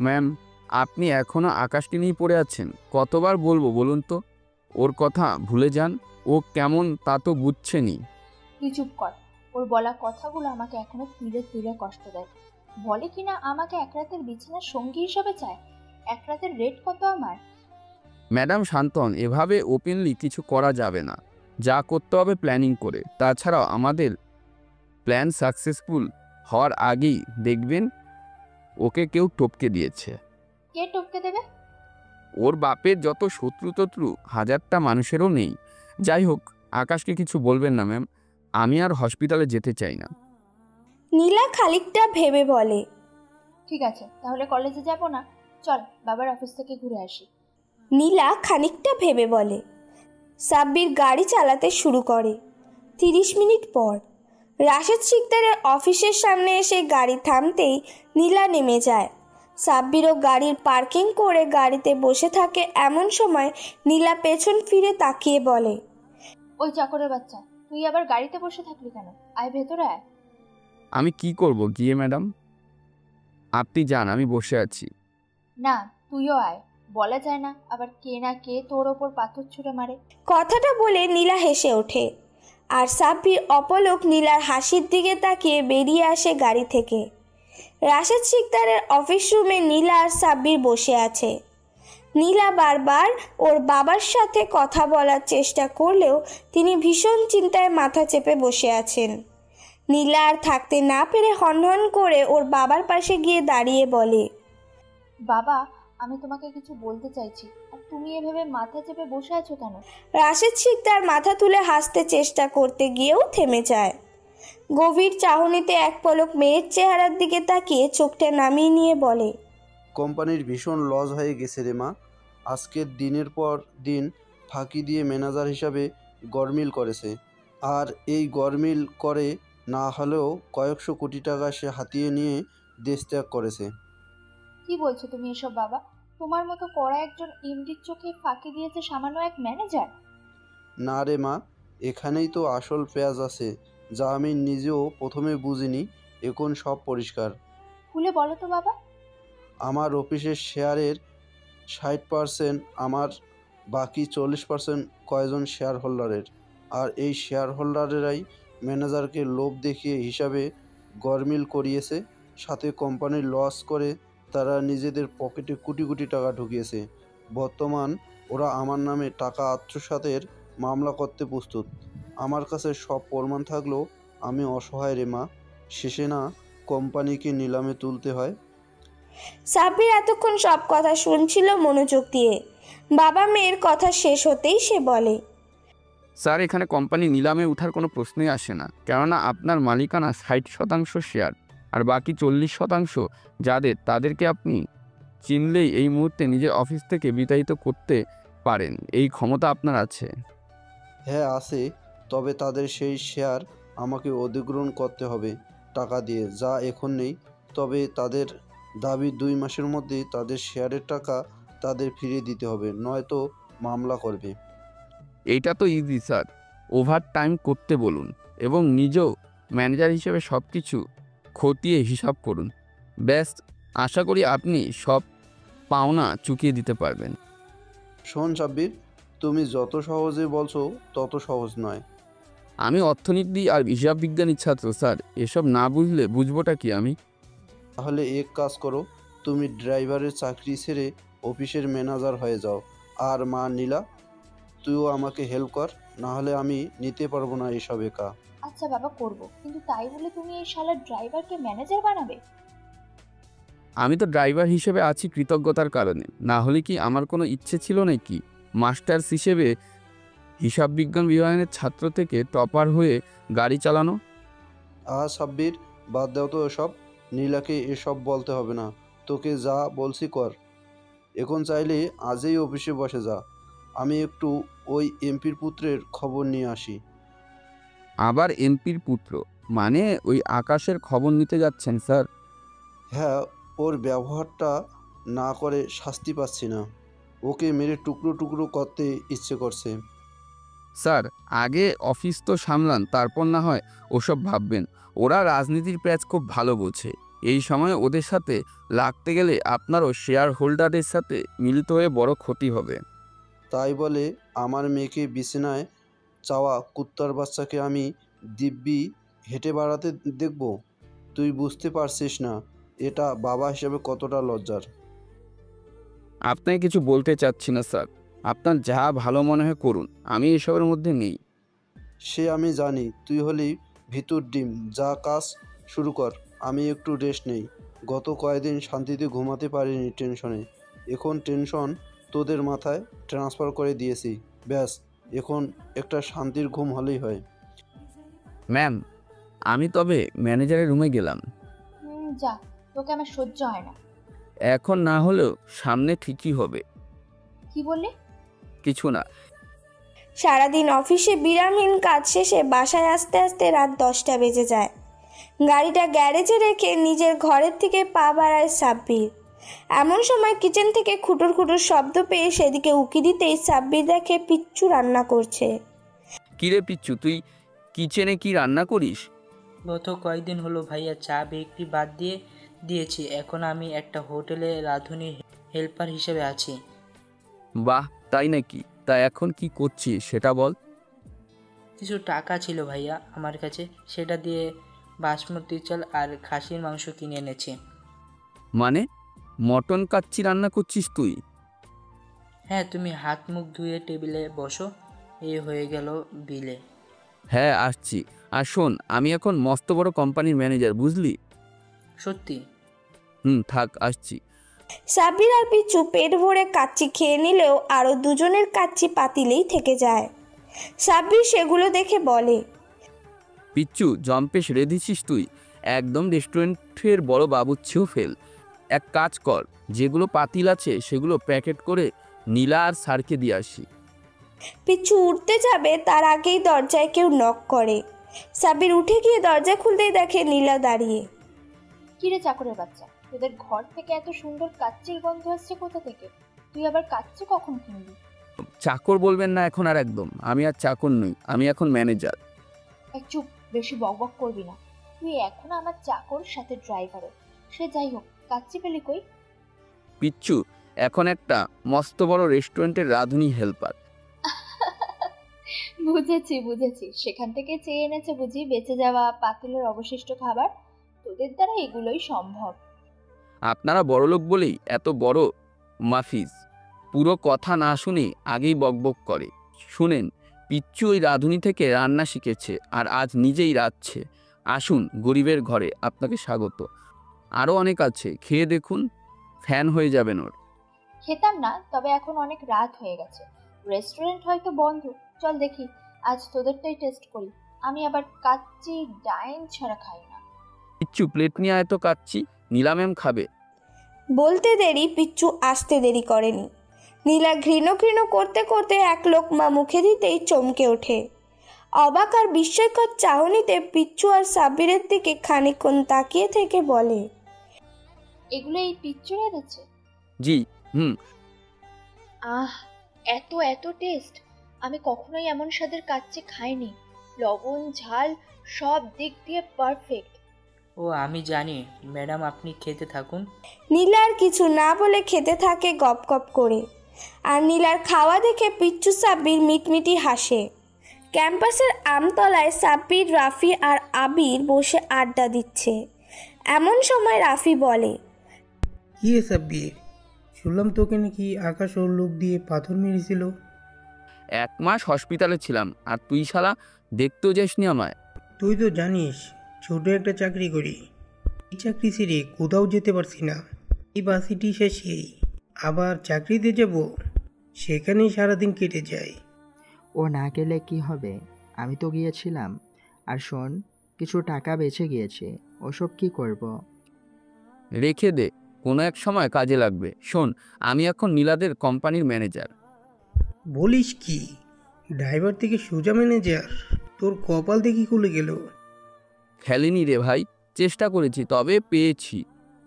ম্যাম, আপনি এখনো আকাশকে নিয়ে পড়ে আছেন? কতবার বলবো বলুন তো? ওর কথা ভুলে যান। ও কেমন তা তো বুঝছেনই। তুই চুপ কর। ওর বলা কথাগুলো আমাকে এখনো তিলে তিলে কষ্ট দেয়। বলে কিনা আমাকে এক রাতের বিছানার সঙ্গী হিসেবে চায়। এক রাতের রেট কত আমার? ম্যাডাম শান্ত হন, এভাবে ওপেনলি কিছু করা যাবে না। যা করতে হবে প্ল্যানিং করে। তাছাড়াও আমাদের প্ল্যান সাকসেসফুল হওয়ার আগেই দেখবেন ওকে কেউ টপকে দিয়েছে। কে টপকে দেবে? ওর বাপের যত শত্রু টত্রু 1000টা মানুষেরও নেই। যাই হোক, আকাশকে কিছু বলবেন না ম্যাম, আমি আর হসপিটালে যেতে চাই না। নীলা খানিকটা ভেবে বলে, ঠিক আছে, তাহলে কলেজে যাব না। চল বাবার অফিস থেকে ঘুরে আসি। নীলা খানিকটা ভেবে বলে। সাব্বির গাড়ি চালাতে শুরু করে। 30 মিনিট পর রাশেদ শিকদারের অফিসের সামনে এসে গাড়ি থামতেই নীলা নেমে যায়। সাব্বিরও গাড়ির পার্কিং করে গাড়িতে বসে থাকে। এমন সময় নীলা পেছন ফিরে তাকিয়ে বলে, ওই চাকরের বাচ্চা, তুই আবার গাড়িতে বসে থাকলি কেন? আয় ভেতরে আয়। আমি কি করব গিয়ে ম্যাডাম? আপনি যান, আমি বসে আছি। না, তুইও আয়। বলা যায় না আবার কে না কে তোর ওপর পাথর ছুঁড়ে মারে। কথাটা বলে নীলা হেসে ওঠে আর সাব্বির অপলক নীলার হাসির দিকে তাকিয়ে বেরিয়ে আসে গাড়ি থেকে। রাশেদ শিকদারের অফিস রুমে নীলা আর সাব্বির বসে আছে। নীলা বারবার ওর বাবার সাথে কথা বলার চেষ্টা করলেও তিনি ভীষণ চিন্তায় মাথা চেপে বসে আছেন। নীলা আর থাকতে না পেরে হনহন করে ওর বাবার পাশে গিয়ে দাঁড়িয়ে বলে, বাবা, আমি তোমাকে কিছু বলতে চাইছি, আর তুমি এভাবে মাথা চেপে বসে আছো কেন? রাশেদ শিকদার মাথা তুলে হাসতে চেষ্টা করতে গিয়েও থেমে যায়। গভীর চাহনিতে এক পলক মেয়ের চেহারার দিকে তাকিয়ে চোখটা নামিয়ে নিয়ে বলে, কোম্পানির ভীষণ লস হয়ে গেছে রে মা। আজকের দিনের পর দিন ফাঁকি দিয়ে ম্যানেজার হিসাবে গরমিল করেছে, আর এই গরমিল করে না হলেও কয়েকশো কোটি টাকা সে হাতিয়ে নিয়ে দেশ ত্যাগ করেছে। কি বলছো তুমি এসব বাবা? তোমার মতো কড়া একজন এমডির চোখে ফাঁকি দিয়েছে সামান্য এক ম্যানেজার? না রে মা, এখানেই তো আসল পেঁয়াজ আছে, যা আমি নিজেও প্রথমে বুঝিনি, এখন সব পরিষ্কার। খুলে বলো তো বাবা। আমার অফিসের শেয়ারের 60% আমার, বাকি 40% কয়েকজন শেয়ার হোল্ডারের। আর এই শেয়ার হোল্ডারেরাই ম্যানেজারকে লোভ দেখিয়ে হিসাবে গরমিল করিয়েছে, সাথে কোম্পানির লস করে তারা নিজেদের পকেটে কোটি কোটি টাকা ঢুকিয়েছে। বর্তমান ওরা আমার নামে টাকা আত্মসাতের মামলা করতে প্রস্তুত। আমার কাছে সব প্রমাণ থাকলেও আমি অসহায় রে মা। শেষে না কোম্পানিকে নিলামে তুলতে হয়। সাব্বির এতক্ষণ সব কথা শুনছিল মনোযোগ দিয়ে। বাবা মেয়ের কথা শেষ হতেই সে বলে, স্যার, এখানে কোম্পানি নিলামে ওঠার কোনো প্রশ্নই আসে না, কেননা আপনার মালিকানা 60% শেয়ার, আর বাকি 40% যাদের, তাদেরকে আপনি চিনলেই এই মুহূর্তে নিজের অফিস থেকে বিতাড়িত করতে পারেন। এই ক্ষমতা আপনার আছে। হ্যাঁ আছে, তবে তাদের সেই শেয়ার আমাকে অধিগ্রহণ করতে হবে টাকা দিয়ে, যা এখন নেই। তবে তাদের দাবি 2 মাসের মধ্যে তাদের শেয়ারের টাকা তাদের ফিরিয়ে দিতে হবে, নয়তো মামলা করবে। এইটা তো ইজি স্যার, ওভার টাইম করতে বলুন এবং নিজেও ম্যানেজার হিসেবে সব কিছু খতিয়ে হিসাব করুন। ব্যাস, আশা করি আপনি সব পাওনা চুকিয়ে দিতে পারবেন। শোন সাব্বির, তুমি যত সহজে বলছো তত সহজ নয়। আমি অর্থনীতি আর হিসাব বিজ্ঞানীর ছাত্র স্যার, এসব না বুঝলে বুঝবোটা কি আমি? তাহলে এক কাজ করো, তুমি ড্রাইভারের চাকরি ছেড়ে অফিসের ম্যানেজার হয়ে যাও। আর মা নীলা, তুইও আমাকে হেল্প কর, না হলে আমি নিতে পারবো না এসব একা। আচ্ছা বাবা, করব, কিন্তু তাই বলে তুমি এই শালার ড্রাইভারকে ম্যানেজার বানাবে? আমি তো ড্রাইভার হিসেবে আছি কৃতজ্ঞতার কারণে, না হলে কি আমার কোনো ইচ্ছে ছিল নাকি মাস্টার্স হিসেবে হিসাব বিজ্ঞান বিভাগের ছাত্র থেকে টপার হয়ে গাড়ি চালানো? সাব্বির, বাদ দাও তো এসব। নীলাকে এসব বলতে হবে না, তোকে যা বলছি কর। এখন চাইলে আজই অফিসে বসে যা, আমি একটু ওই এমপির পুত্রের খবর নিয়ে আসি। আবার এমপির পুত্র মানে ওই আকাশের খবর নিতে যাচ্ছেন স্যার? হ্যাঁ, ওর ব্যবহারটা না করে শাস্তি পাচ্ছি না, ওকে মেরে টুকরো টুকরো করতে ইচ্ছে করছে। স্যার, আগে অফিস তো সামলান, তারপর না হয় ওসব ভাববেন। ওরা রাজনীতির প্যাচ খুব ভালো বোঝে। এই সময় ওদের সাথে লাগতে গেলে আপনারও শেয়ার হোল্ডারদের সাথে মিলিত হয়ে বড় ক্ষতি হবে। তাই বলে আমার মেয়েকে বিছানায় চাওয়া কুত্তার বাচ্চাকে আমি দিব্যি হেঁটে বেড়াতে দেখব? তুই বুঝতে পারছিস না এটা বাবা হিসেবে কতটা লজ্জার। আপনাকে কিছু বলতে চাচ্ছি না স্যার, আপনার যা ভালো মনে হয় করুন, আমি এসবের মধ্যে নেই। সে আমি জানি, তুই হলি ভিতর ডিম, যা কাজ শুরু কর, আমি একটু রেস্ট নেই। গত কয়েকদিন শান্তিতে ঘুমাতে পারিনি টেনশনে, এখন টেনশন তোদের মাথায় ট্রান্সফার করে দিয়েছি। ব্যাস, এখন একটা শান্তির ঘুম হলেই হয়। ম্যাম, আমি তবে ম্যানেজারের রুমে গেলাম। যা, তোকে আমার সহ্য হয় না। এখন না হলেও সামনে ঠিকই হবে। কি বললে? কিছু না। সারাদিন অফিসে বিরামহীন কাজ শেষে বাসায় আসতে আসতে রাত 10টা বেজে যায়। গাড়িটা গ্যারেজে রেখে নিজের ঘরের থেকে পা বাড়ায় সাব্বির। এমন সময় কিচেন থেকে খুটুর খুটুর শব্দ পেয়ে সেদিকে উকি দিতেই সাব্বির দেখে পিচ্চু রান্না করছে। কিরে পিচ্চু, তুই কিচেনে কি রান্না করিস? গত কয়েকদিন হলো ভাইয়া চা বিক্রি বাদ দিয়েছি। এখন আমি একটা হোটেলে রাঁধুনি হেল্পার হিসেবে আছি। বাহ, তাই নাকি? তা এখন কি করছিস সেটা বল। কিছু টাকা ছিল ভাইয়া আমার কাছে, সেটা দিয়ে বাসমতি চাল আর খাসির মাংস কিনে এনেছি। মানে মটন কাচ্চি রান্না করছিস তুই? হ্যাঁ, তুমি হাত মুখ ধুয়ে টেবিলে বসো, এ হয়ে গেল বিলে। হ্যাঁ, আসছি। আর শোন, আমি এখন মস্ত বড় কোম্পানির ম্যানেজার, বুঝলি? সত্যি? থাক, আসছি। সাব্বির আর পিচ্চু পেট ভরে কাচ্চি খেয়ে নিলেও আরও দুজনের কাচ্চি পাতিলেই থেকে যায়। সাব্বির সেগুলো দেখে বলে, পিচ্চু, জম্পেশ রেঁধেছিস তুই, একদম রেস্টুরেন্টের বড় বাবুর্চিও ফেল। এক কাজ কর, যেগুলো পাতিল আছে সেগুলো প্যাকেট করে নীলা আর স্যারকে দিয়ে আসি। পিচ্চু উঠতে যাবে তার আগেই দরজায় কেউ নক করে। সাব্বির উঠে গিয়ে দরজা খুলতেই দেখে নীলা দাঁড়িয়ে। কিরে চাকরের বাচ্চা, তোদের ঘর থেকে এত সুন্দর কাচ্চির গন্ধ আসছে কোথা থেকে? তুই আবার কাচ্চি কখন কিনবি? চাকর বলবেন না এখন আর, একদম। আমি আর চাকর নই, আমি এখন ম্যানেজার। এক চুপ, বেশি বকবক করবি না। তুই এখন আমার চাকর, সাথে ড্রাইভারও। সে যাই হোক, কাচ্চি পেলি কই? পিচ্চু এখন একটা মস্ত বড় রেস্টুরেন্টের রাঁধুনি হেল্পার। বুঝেছি বুঝেছি, সেখান থেকে চেয়ে এনেছে বুঝি বেঁচে যাওয়া পাতিলের অবশিষ্ট খাবার। তোদের দ্বারা এগুলোই সম্ভব। আপনারা বড়লোক বলেই এত বড় মাফিজ, পুরো কথা না শুনে আগেই বকবক করে। শুনেন, পিচ্চু ওই রাঁধুনি থেকে রান্না শিখেছে আর আজ নিজেই রাঁধছে। আসুন, গরিবের ঘরে আপনাকে স্বাগত। আরও অনেক আছে, খেয়ে দেখুন, ফ্যান হয়ে যাবেন ওর। খেতাম না, তবে এখন অনেক রাত হয়ে গেছে, রেস্টুরেন্ট হয়তো বন্ধ। চল দেখি, আজ তোদেরটাই টেস্ট করি। আমি আবার কাচ্চি ডাইন ছাড়া খাই না। পিচ্চু, প্লেট নিয়ে আয় তো কাচ্চি, নীলা ম্যাম খাবে। বলতে দেরি পিচ্চু আসতে দেরি করেনি। নীলা ঘৃণ ঘৃণ করতে করতে এক লোকমা মুখে দিতেই চমকে ওঠে। অবাক আর বিস্ময়কর চাহনিতে পিচ্চু আর সাব্বিরের দিকে খানিকক্ষণ তাকিয়ে থেকে বলে, এগুলো এই পিচ্চু রেঁধেছে? জি। আহ, এত এত টেস্ট! আমি কখনোই এমন স্বাদের কাচ্চি খাইনি। লবণ ঝাল সব দিক দিয়ে পারফেক্ট। ও আমি জানি ম্যাডাম, আপনি খেতে থাকুন। নীলা আর কিছু না বলে খেতে থাকে গপ গপ করে। আর নীলার খাওয়া দেখে পিচ্চু সাব্বির মিটমিটি হাসে। ক্যাম্পাসের আমতলায় সাব্বির, রাফি আর আবির বসে আড্ডা দিচ্ছে। এমন সময় রাফি বলে, কি রে সাব্বির, শুনলাম তোকে নাকি আকাশ ওর লোক দিয়ে পাথর মেরেছিল। 1 মাস হসপিটালে ছিলাম, আর তুই শালা দেখতেও যাসনি আমায়। তুই তো জানিস ছোট একটা চাকরি করি, এই চাকরি ছেড়ে কোথাও যেতে পারছি না। এই বাসিটি শেষেই আবার চাকরিতে যাব, সেখানেই সারাদিন কেটে যায়। ও না গেলে কি হবে? আমি তো গিয়েছিলাম। আর শোন, কিছু টাকা বেঁচে গিয়েছে, ওসব কি করব? রেখে দে, কোনো এক সময় কাজে লাগবে। শোন, আমি এখন নীলাদের কোম্পানির ম্যানেজার। বলিস কি, ড্রাইভার থেকে সোজা ম্যানেজার? তোর কপাল দেখি খুলে গেল। খেলেনি রে ভাই, চেষ্টা করেছি, তবে পেয়েছি।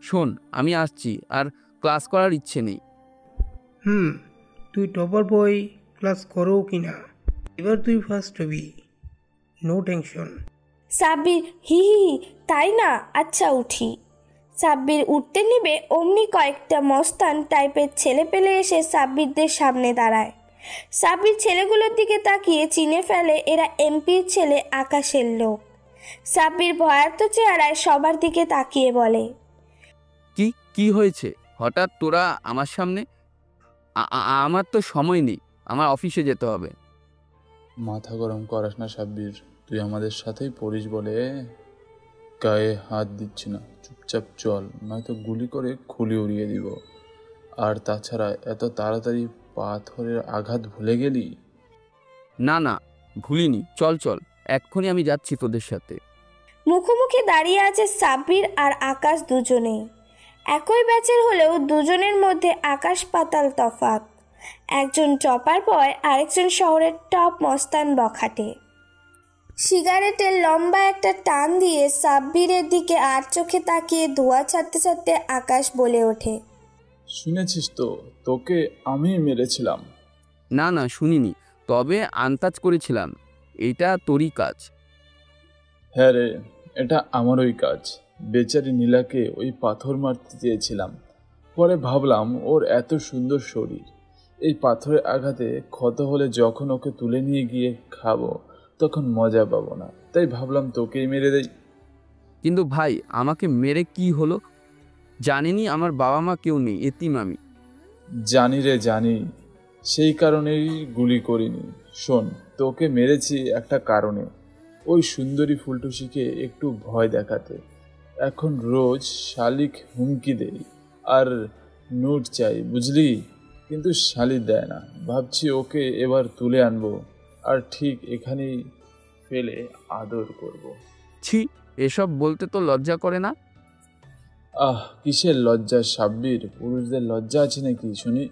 শোন, আমি আসছি, আর ক্লাস করার ইচ্ছে নেই। তুই টপার বয়, ক্লাস করো কি না, এবার তুই ফার্স্ট হবি, নো টেনশন। সাব্বির হি হি হি, তাই না, আচ্ছা উঠি। সাব্বির উঠতে নিবে অমনি কয়েকটা মস্তান টাইপের ছেলে পেলে এসে সাব্বিরদের সামনে দাঁড়ায়। সাব্বির ছেলেগুলোর দিকে তাকিয়ে চিনে ফেলে এরা এমপির ছেলে আকাশের লোক। সাব্বির ভয়ার্ত চেহারায় সবার দিকে তাকিয়ে বলে, কি হয়েছে হঠাৎ তোরা আমার সামনে? আমার তো সময় নেই, আমার অফিসে যেতে হবে। মাথা গরম করাস না সাব্বির, তুই আমাদের সাথেই পড়িস বলে গায়ে হাত দিচ্ছি না। চুপচাপ চল, নয়তো গুলি করে খুলি উড়িয়ে দিব। আর তাছাড়া এত তাড়াতাড়ি পাথরের আঘাত ভুলে গেলি? না, ভুলিনি, চল চল, এক্ষুনি আমি যাচ্ছি তোদের সাথে। মুখোমুখি দাঁড়িয়ে আছে সাব্বির আর আকাশ দুজনেই। একই ব্যাচের হলেও দুজনের মধ্যে আকাশ পাতাল তফাৎ। একজন টপার বয়, আরেকজন শহরের টপ মস্তান বখাটে। সিগারেটের লম্বা একটা টান দিয়ে সাব্বিরের দিকে আর চোখে তাকিয়ে ধোঁয়া ছাড়তে ছাড়তে আকাশ বলে ওঠে, শুনেছিস তো, তোকে আমি মেরেছিলাম। না, শুনিনি, তবে আন্দাজ করেছিলাম এটা তোরই কাজ। হ্যাঁ রে, এটা আমারই কাজ। বেচারি নীলাকে ওই পাথর মারতে চেয়েছিলাম, পরে ভাবলাম ওর এত সুন্দর শরীর, এই পাথরের আঘাতে ক্ষত হলে যখন ওকে তুলে নিয়ে গিয়ে খাবো তখন মজা পাবো না, তাই ভাবলাম তোকেই মেরে দেই। কিন্তু ভাই আমাকে মেরে কি হলো? জানিনি আমার বাবা মা কেউ নেই, এতিম আমি। জানি রে জানি, সেই কারণেই গুলি করিনি। শোন, তোকে মেরেছি একটা কারণে, ওই সুন্দরী ফুলটুসিকে একটু ভয় দেখাতে। এখন রোজ শালিক হুমকি দেই আর নোট চাই, বুঝলি? কিন্তু শালিক দেয় না। ভাবছি ওকে এবার তুলে আনবো আর ঠিক এখানেই ফেলে আদর করব। ছি, এসব বলতে তো লজ্জা করে না? কিসের লজ্জা সাব্বির? পুরুষদের লজ্জা আছে নাকি শুনি?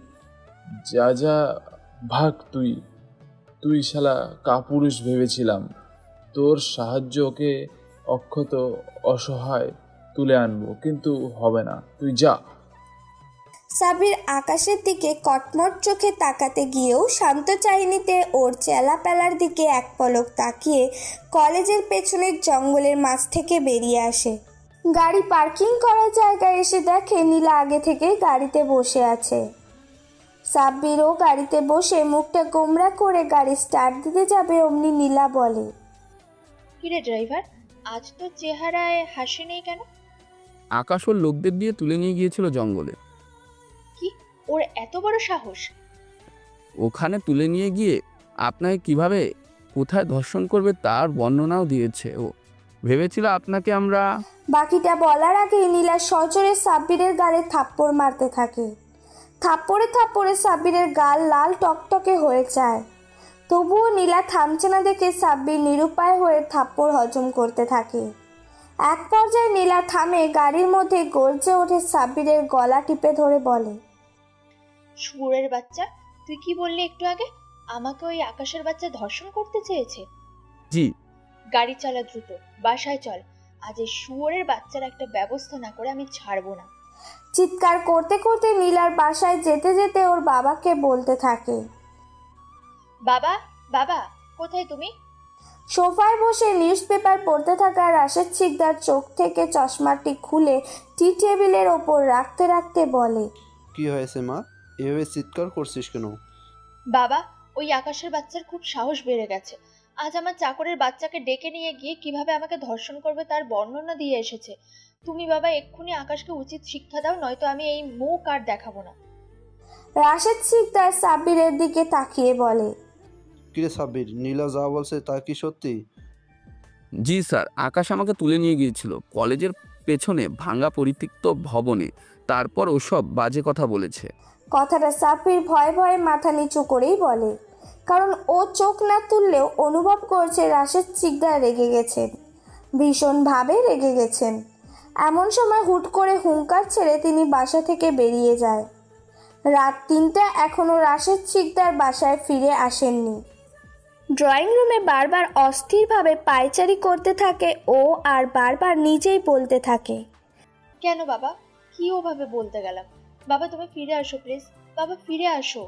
যা যা ভাগ তুই। তুই শালা কাপুরুষ ভেবেছিলাম তোর সাহায্য ওকে অক্ষত অসহায় তুলে আনবো, কিন্তু হবে না, তুই যা। সাব্বির আকাশের দিকে কটমট চোখে তাকাতে গিয়েও শান্ত চাহনিতে ওর চেলাপেলার দিকে এক পলক তাকিয়ে কলেজের পেছনের জঙ্গলের মাঝ থেকে বেরিয়ে আসে। গাড়ি পার্কিং করার জায়গায় এসে দেখে নীলা আগে থেকেই গাড়িতে বসে আছে। সাব্বিরও গাড়িতে বসে মুখটা গোমরা করে গাড়ি স্টার্ট দিতে যাবে, অমনি নীলা বলে, কিরে ড্রাইভার, আজ তো চেহারায় হাসি নেই কেন? আকাশ ওর লোকদের দিয়ে তুলে নিয়ে গিয়েছিল জঙ্গলে। কি, ওর এত বড় সাহস? ওখানে তুলে নিয়ে গিয়ে আপনাকে কিভাবে কোথায় ধর্ষণ করবে তার বর্ণনাও দিয়েছে ও। ভেবেছিল আপনাকে আমরা। বাকিটা বলার আগেই নীলা সজোরে সাব্বিরের গালে থাপ্পড় মারতে থাকে। থাপ্পড়ে থাপ্পড়ে সাব্বিরের গাল লাল টকটকে হয়ে যায়। তবুও নীলা থামছে না দেখে সাব্বির নিরুপায় হয়ে থাপ্পড় হজম করতে থাকে। এক পর্যায়ে নীলা থামে, গাড়ির মধ্যে গর্জে ওঠে সাব্বিরের গলা টিপে ধরে বলে, শুয়োরের বাচ্চা, তুই কি বললি একটু আগে? আমাকে ওই আকাশের বাচ্চা ধর্ষণ করতে চেয়েছে? জি। গাড়ি চালা দ্রুত, বাসায় চল। আজ এই শুয়োরের বাচ্চার একটা ব্যবস্থা না করে আমি ছাড়বো না। চিৎকার করতে করতে নীলার বাসায় যেতে যেতে ওর বাবাকে বলতে থাকে, বাবা, বাবা, কোথায় তুমি? সোফায় বসে নিউজ পেপার পড়তে থাকা রাশেদ শিকদার চোখ থেকে চশমাটি খুলে টি টেবিলের ওপর রাখতে রাখতে বলে, কি হয়েছে মা, এভাবে চিৎকার করছিস কেন? বাবা, ওই আকাশের বাচ্চার খুব সাহস বেড়ে গেছে। আজ আমার চাকরের বাচ্চাকে ডেকে নিয়ে গিয়ে কিভাবে আমাকে ধর্ষণ করবে তার বর্ণনা দিয়ে এসেছে। তুমি বাবা এক্ষুনি আকাশকে উচিত শিক্ষা দাও, নয়তো আমি এই মুখ আর দেখাবো না। রাশেদ শিকদার সাব্বিরের দিকে তাকিয়ে বলে, কিরে সাব্বির, নীলা যা বলছে তা কি সত্যি? জি স্যার, আকাশ আমাকে তুলে নিয়ে গিয়েছিল কলেজের পেছনে ভাঙা পরিত্যক্ত ভবনে, তারপর ওসব বাজে কথা বলেছে। কথাটা সাব্বির ভয়ে ভয়ে মাথা নিচু করেই বলে, কারণ ও চোখ না তুললেও অনুভব করছে রাশেদ শিকদার রেগে গেছেন, ভীষণভাবে রেগে গেছেন। এমন সময় হুট করে হুঙ্কার ছেড়ে তিনি বাসা থেকে বেরিয়ে যায়। রাত ৩টা, এখনও রাশেদ শিকদার বাসায় ফিরে আসেননি। ড্রয়িং রুমে বারবার অস্থিরভাবে পায়চারি করতে থাকে ও, আর বারবার নিজেই বলতে থাকে, কেন বাবা, কি ওভাবে বলতে গেলাম? বাবা তুমি ফিরে আসো প্লিজ, বাবা ফিরে আসো।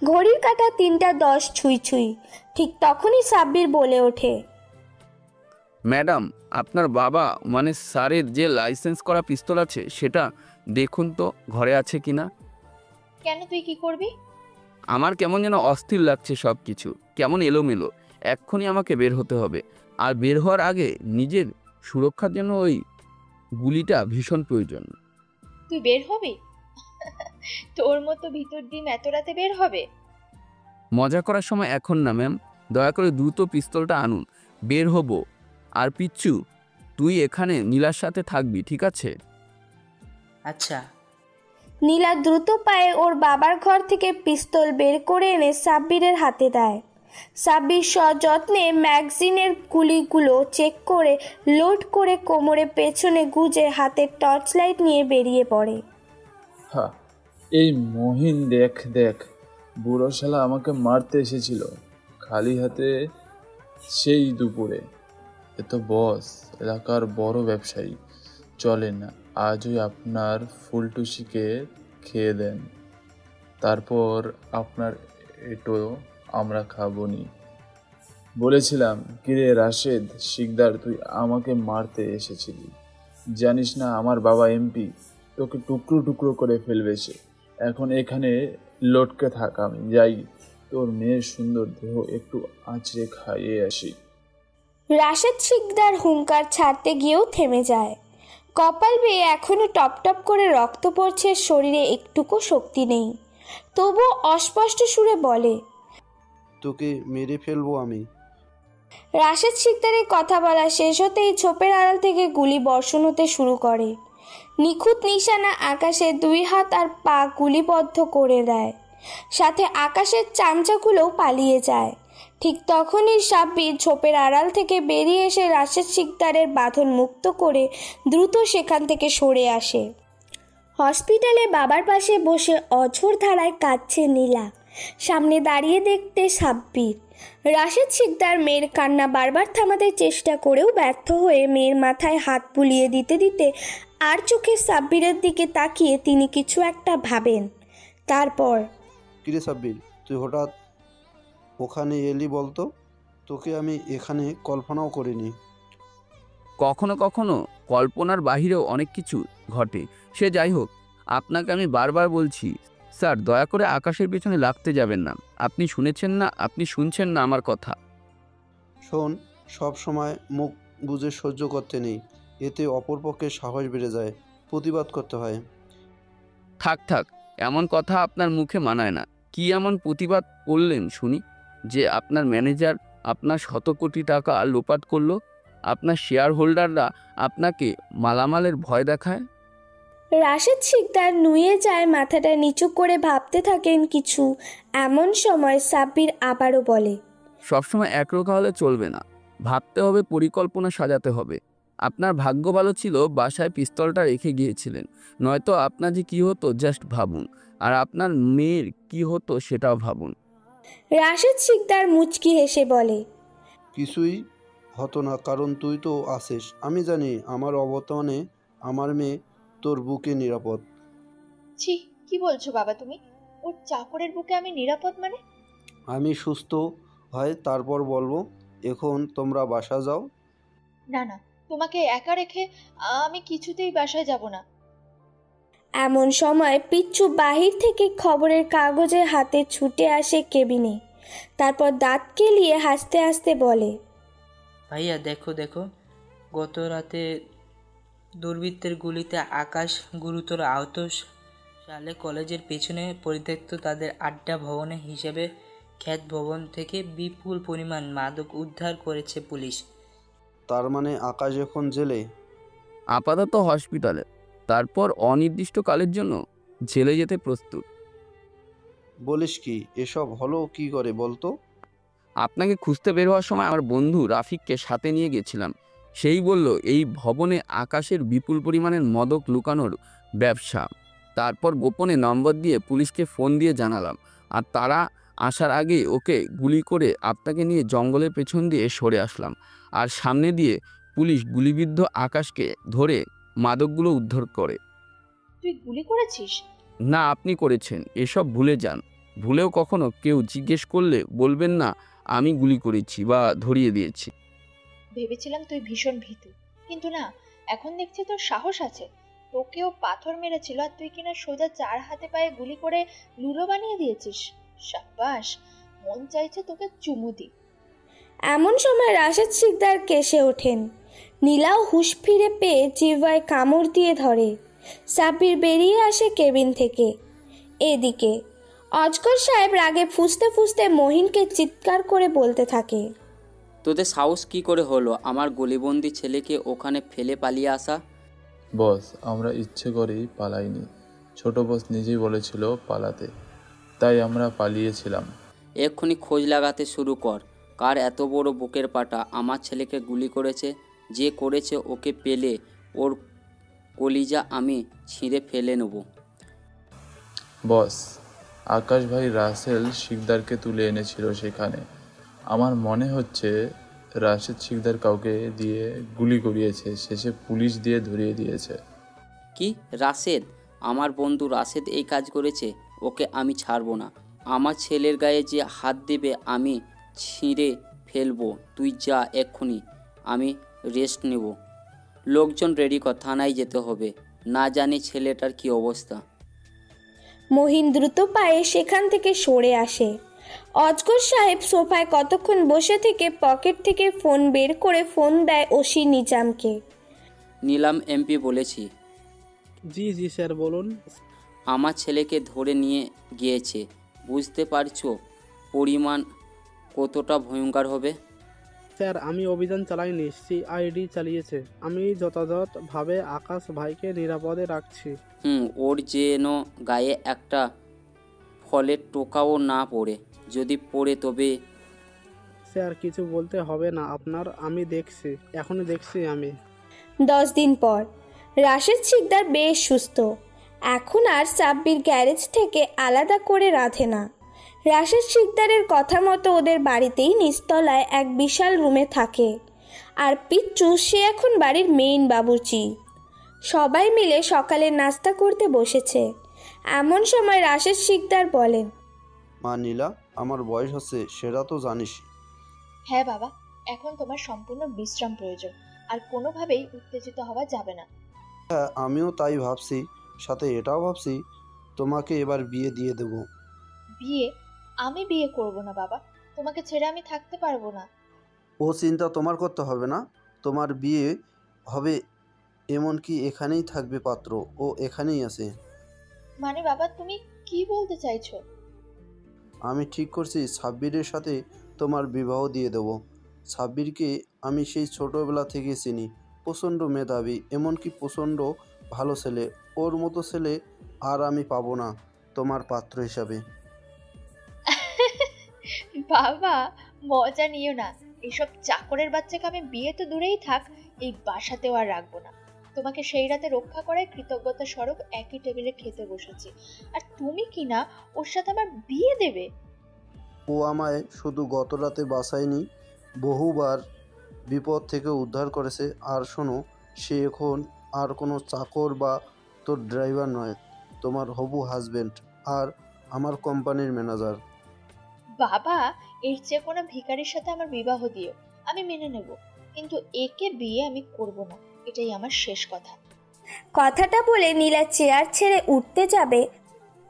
ঘড়ির কাঁটা ৩:১০ ছুঁই ছুঁই। ঠিক তখনই সাব্বির বলে ওঠে, ম্যাডাম, আপনার বাবা মানে স্যারের যে লাইসেন্স করা পিস্তল আছে সেটা দেখুন তো ঘরে আছে কিনা। কেন, তুই কি করবি? আমার কেমন যেন অস্থির লাগছে, সব কিছু কেমন এলোমেলো। এক্ষুনি আমাকে বের হতে হবে, আর বের হওয়ার আগে নিজের সুরক্ষার জন্য ওই গুলিটা ভীষণ প্রয়োজন। তুই বের হবি? তোর মতো ভিতর ডিম এত রাতে বের হবে? মজা করার সময় এখন না ম্যাম, দয়া করে দ্রুত পিস্তলটা আনুন, বের হব। আর পিচ্চু, তুই এখানে নীলার সাথে থাকবি, ঠিক আছে? আচ্ছা। নীলা দ্রুত পায়ে ওর বাবার ঘর থেকে পিস্তল বের করে এনে সাব্বিরের হাতে দেয়। সাব্বির সযত্নে ম্যাগাজিনের গুলিগুলো চেক করে লোড করে কোমরে পেছনে গুজে হাতের টর্চ লাইট নিয়ে বেরিয়ে পড়ে। হ্যাঁ, এই মহিন দেখ দেখ, বুড়ো শালা আমাকে মারতে এসেছিল খালি হাতে সেই দুপুরে। এ তো বস, এলাকার বড় ব্যবসায়ী। চলেন আজই আপনার ফুলটুসিকে খেয়ে দেন, তারপর আপনার এটো আমরা খাবনি। বলেছিলাম, কিরে রাশেদ শিকদার, তুই আমাকে মারতে এসেছিলি, জানিস না আমার বাবা এমপি, তোকে টুকরো টুকরো করে ফেলবে সে। এখন এখানে লটকে থাক, আমি যাই তোর মেয়ের সুন্দর দেহ একটু আঁচড়ে খাইয়ে আসি। রাশেদ শিকদার হুঙ্কার ছাড়তে গিয়েও থেমে যায়। কপাল বেয়ে এখনো টপ টপ করে রক্ত পড়ছে, শরীরে একটুকু শক্তি নেই। তবুও অস্পষ্ট সুরে বলে, তোকে মেরে ফেলবো আমি। রাশেদ শিকদারের কথা বলা শেষ হতেই ছোপের আড়াল থেকে গুলি বর্ষণ হতে শুরু করে। নিখুঁত নিশানা আকাশে 2 হাত আর পা গুলিবদ্ধ করে দেয়, সাথে আকাশের চামচাগুলোও পালিয়ে যায়। ঠিক তখনই সাব্বির ঝোপের আড়াল থেকে বেরিয়ে এসে রাশেদ শিকদারের বাঁধন মুক্ত করে দ্রুত সেখান থেকে সরে আসে। হসপিটালে বাবার পাশে বসে অঝোর ধারায় কাঁদছে নীলা। সামনে দাঁড়িয়ে দেখতে সাব্বির। রাশেদ শিকদার মেয়ের কান্না বারবার থামাতে চেষ্টা করেও ব্যর্থ হয়ে মেয়ের মাথায় হাত বুলিয়ে দিতে দিতে আর চোখে সাব্বিরের দিকে তাকিয়ে তিনি কিছু একটা ভাবেন। তারপর, কিরে সাব্বির, তুই হঠাৎ ওখানে এলি বলতো? তোকে আমি এখানে কল্পনাও করিনি। কখনো কখনো কল্পনার বাহিরেও অনেক কিছু ঘটে। সে যাই হোক, আপনাকে আমি বারবার বলছি স্যার, দয়া করে আকাশের পেছনে লাগতে যাবেন না। আপনি শুনছেন না আমার কথা। শোন, সব সময় মুখ বুজে সহ্য করতে নেই, এতে অপরপক্ষের সাহস বেড়ে যায়, প্রতিবাদ করতে হয়। থাক, এমন কথা আপনার মুখে মানায় না। কি এমন প্রতিবাদ করলেন শুনি যে আপনার ম্যানেজার আপনার শত কোটি টাকা লোপাট করলো? আপনার শেয়ার হোল্ডাররা আপনাকে মালামালের ভয় দেখায়? রাশেদ শিকদার নুয়ে যায়, মাথাটা নিচু করে ভাবতে থাকেন কিছু। এমন সময় সাব্বির আবারও বলে, সবসময় একরকম হলে চলবে না, ভাবতে হবে, পরিকল্পনা সাজাতে হবে। আপনার ভাগ্য ভালো ছিল বাসায় পিস্তলটা রেখে গিয়েছিলেন, নয়তো আপনার যে কী হতো জাস্ট ভাবুন। আর আপনার মেয়ের কি হতো সেটাও ভাবুন। রাশেদ শিকদার মুচকি হেসে বলে, কিছুই হতো না, কারণ তুই তো আছিস। আমি জানি আমার অবর্তমানে আমার মেয়ে তোর বুকে নিরাপদ। ছি, কি বলছো বাবা তুমি? ওর চাকরের বুকে আমি নিরাপদ মানে? আমি সুস্থ হয় তারপর বলবো। এখন তোমরা বাসা যাও। না না, তোমাকে একা রেখে আমি কিছুতেই বাসায় যাব না। এমন সময় পিচ্চু বাহির থেকে খবরের কাগজের হাতে ছুটে আসে কেবিনে। তারপর দাঁত কেলিয়ে হাসতে হাসতে বলে, ভাইয়া দেখো দেখো, গত রাতে দুর্বৃত্তের গুলিতে আকাশ গুরুতর আহত। সালে কলেজের পেছনে পরিত্যক্ত তাদের আড্ডা ভবনে হিসেবে খ্যাত ভবন থেকে বিপুল পরিমাণ মাদক উদ্ধার করেছে পুলিশ। তার মানে আকাশ এখন জেলে? আপাতত হসপিটালে, তারপর অনির্দিষ্টকালের জন্য জেলে যেতে প্রস্তুত। বলিস কি? এসব হলো কি করে বলতো? আপনাকে খুঁজতে বের হওয়ার সময় আমার বন্ধু রাফিককে সাথে নিয়ে গেছিলাম। সেই বলল এই ভবনে আকাশের বিপুল পরিমাণের মাদক লুকানোর ব্যবসা। তারপর গোপনে নম্বর দিয়ে পুলিশকে ফোন দিয়ে জানালাম, আর তারা আসার আগে ওকে গুলি করে আপনাকে নিয়ে জঙ্গলের পেছন দিয়ে সরে আসলাম। আর সামনে দিয়ে পুলিশ গুলিবিদ্ধ আকাশকে ধরে মাদকগুলো উদ্ধার করে। তুই গুলি করেছিস? না, আপনি করেছেন, এসব ভুলে যান। ভুলেও কখনো কেউ জিজ্ঞেস করলে বলবেন না আমি গুলি করেছি বা ধরিয়ে দিয়েছি। ভেবেছিলাম তুই ভীষণ ভীতু, কিন্তু না, এখন দেখছি তোর সাহস আছে। তোকেও পাথর মেরেছিল আর তুই কিনা সোজা 4 হাতে পায়ে গুলি করে লুলো বানিয়ে দিয়েছিস। সাব্বাস, মন চাইছে তোকে চুমু দি। এমন সময় রাশেদ শিকদার কেসে ওঠেন। নীলাও হুঁশ ফিরে পেয়ে জিহ্বায় কামড় দিয়ে ধরে। সাব্বির বেরিয়ে আসে কেবিন থেকে। এদিকে অজগর সাহেব রাগে ফুঁসতে ফুঁসতে মহিনকে চিৎকার করে বলতে থাকে, তোদের সাহস কি করে হলো আমার গলিবন্দি ছেলেকে ওখানে ফেলে পালিয়ে আসা? বস, আমরা ইচ্ছে করেই পালাইনি, ছোট বস নিজেই বলেছিল পালাতে, তাই আমরা পালিয়েছিলাম। এক্ষুনি খোঁজ লাগাতে শুরু কর, কার এত বড় বুকের পাটা আমার ছেলেকে গুলি করেছে। যে করেছে ওকে পেলে ওর কলিজা আমি ছিঁড়ে ফেলে নেব। বস, আকাশ ভাই রাসেল শিকদারকে তুলে এনেছিল সেখানে। আমার মনে হচ্ছে রাশেদ শিকদার কাউকে দিয়ে গুলি করিয়েছে, শেষে পুলিশ দিয়ে ধরিয়ে দিয়েছে। কি রাশেদ? আমার বন্ধু রাশেদ এই কাজ করেছে? ওকে আমি ছাড়বো না। আমার ছেলের গায়ে যে হাত দেবে আমি ছিঁড়ে ফেলবো। তুই যা এক্ষুনি, আমি রেস্ট নেব। লোকজন রেডি কর, থানায় যেতে হবে, না জানি ছেলেটার কি অবস্থা। মহিন দ্রুত পায়ে সেখান থেকে সরে আসে। অজগর সাহেব সোফায় কতক্ষণ বসে থেকে পকেট থেকে ফোন বের করে ফোন দেয় ওসি নিজামকে। নিলাম এমপি বলেছি। জি জি স্যার বলুন। আমার ছেলেকে ধরে নিয়ে গিয়েছে, বুঝতে পারছো পরিমাণ কতটা ভয়ঙ্কর হবে? স্যার আমি অভিযান চালাইনি, সিআইডি চালিয়েছে। আমি যথাযথভাবে আকাশ ভাইকে নিরাপদে রাখছি। ওর যেন গায়ে একটা ফলের টোকাও না পড়ে, যদি পড়ে তবে। স্যার কিছু বলতে হবে না আপনার, আমি দেখছি, এখনই দেখছি আমি। 10 দিন পর রাশেদ শিকদার বেশ সুস্থ। এখন আর সাব্বির গ্যারেজ থেকে আলাদা করে রাধে না। রাশেদ শিকদারের কথা মতো ওদের বাড়িতেই নিচতলায় এক বিশাল রুমে থাকে। আর পিচ্চু সে এখন বাড়ির মেইন বাবুর্চি। সবাই মিলে সকালের নাস্তা করতে বসেছে। এমন সময় রাশেদ শিকদার বলেন, মা নীলা, আমার বয়স হচ্ছে সেটা তো জানিস। হ্যাঁ বাবা, এখন তোমার সম্পূর্ণ বিশ্রাম প্রয়োজন, আর কোনোভাবেই উত্তেজিত হওয়া যাবে না। হ্যাঁ আমিও তাই ভাবছি, সাথে এটাও ভাবছি তোমাকে এবার বিয়ে দিয়ে দেব। বিয়ে? আমি বিয়ে করব না বাবা, তোমাকে ছেড়ে আমি থাকতে পারবো না। ও চিন্তা তোমার করতে হবে না, তোমার বিয়ে হবে, এমনকি এখানেই থাকবে পাত্র, ও এখানেই আছে। মানে বাবা তুমি কি বলতে চাইছো? আমি ঠিক করছি সাব্বিরের সাথে তোমার বিবাহ দিয়ে দেব। সাব্বিরকে আমি সেই ছোটোবেলা থেকে চিনি, প্রচণ্ড মেধাবী, এমনকি প্রচণ্ড ভালো ছেলে। ওর মতো ছেলে আর আমি পাবো না তোমার পাত্র হিসাবে। বাবা মজা নিও না, এসব চাকরের বাচ্চাকে আমি বিয়ে তো দূরেই থাক, এই বাসাতেও আর রাখবো না। তোমাকে সেই রাতে রক্ষা করায় কৃতজ্ঞতা স্বরূপ একই টেবিলে খেতে বসেছি, আর তুমি কি না ওর সাথে আমার বিয়ে দেবে? ও আমায় শুধু গত রাতে বাঁচায়নি, বহুবার বিপদ থেকে উদ্ধার করেছে। আর শোনো, সে এখন আর কোনো চাকর বা তোর ড্রাইভার নয়, তোমার হবু হাজবেন্ড আর আমার কোম্পানির ম্যানেজার। বাবা এর চেয়ে কোনো ভিখারির সাথে আমার বিবাহ দিও, আমি মেনে নেব, কিন্তু একে বিয়ে আমি করব না, এটাই আমার শেষ কথা। কথাটা বলে নীলা চেয়ার ছেড়ে উঠতে যাবে,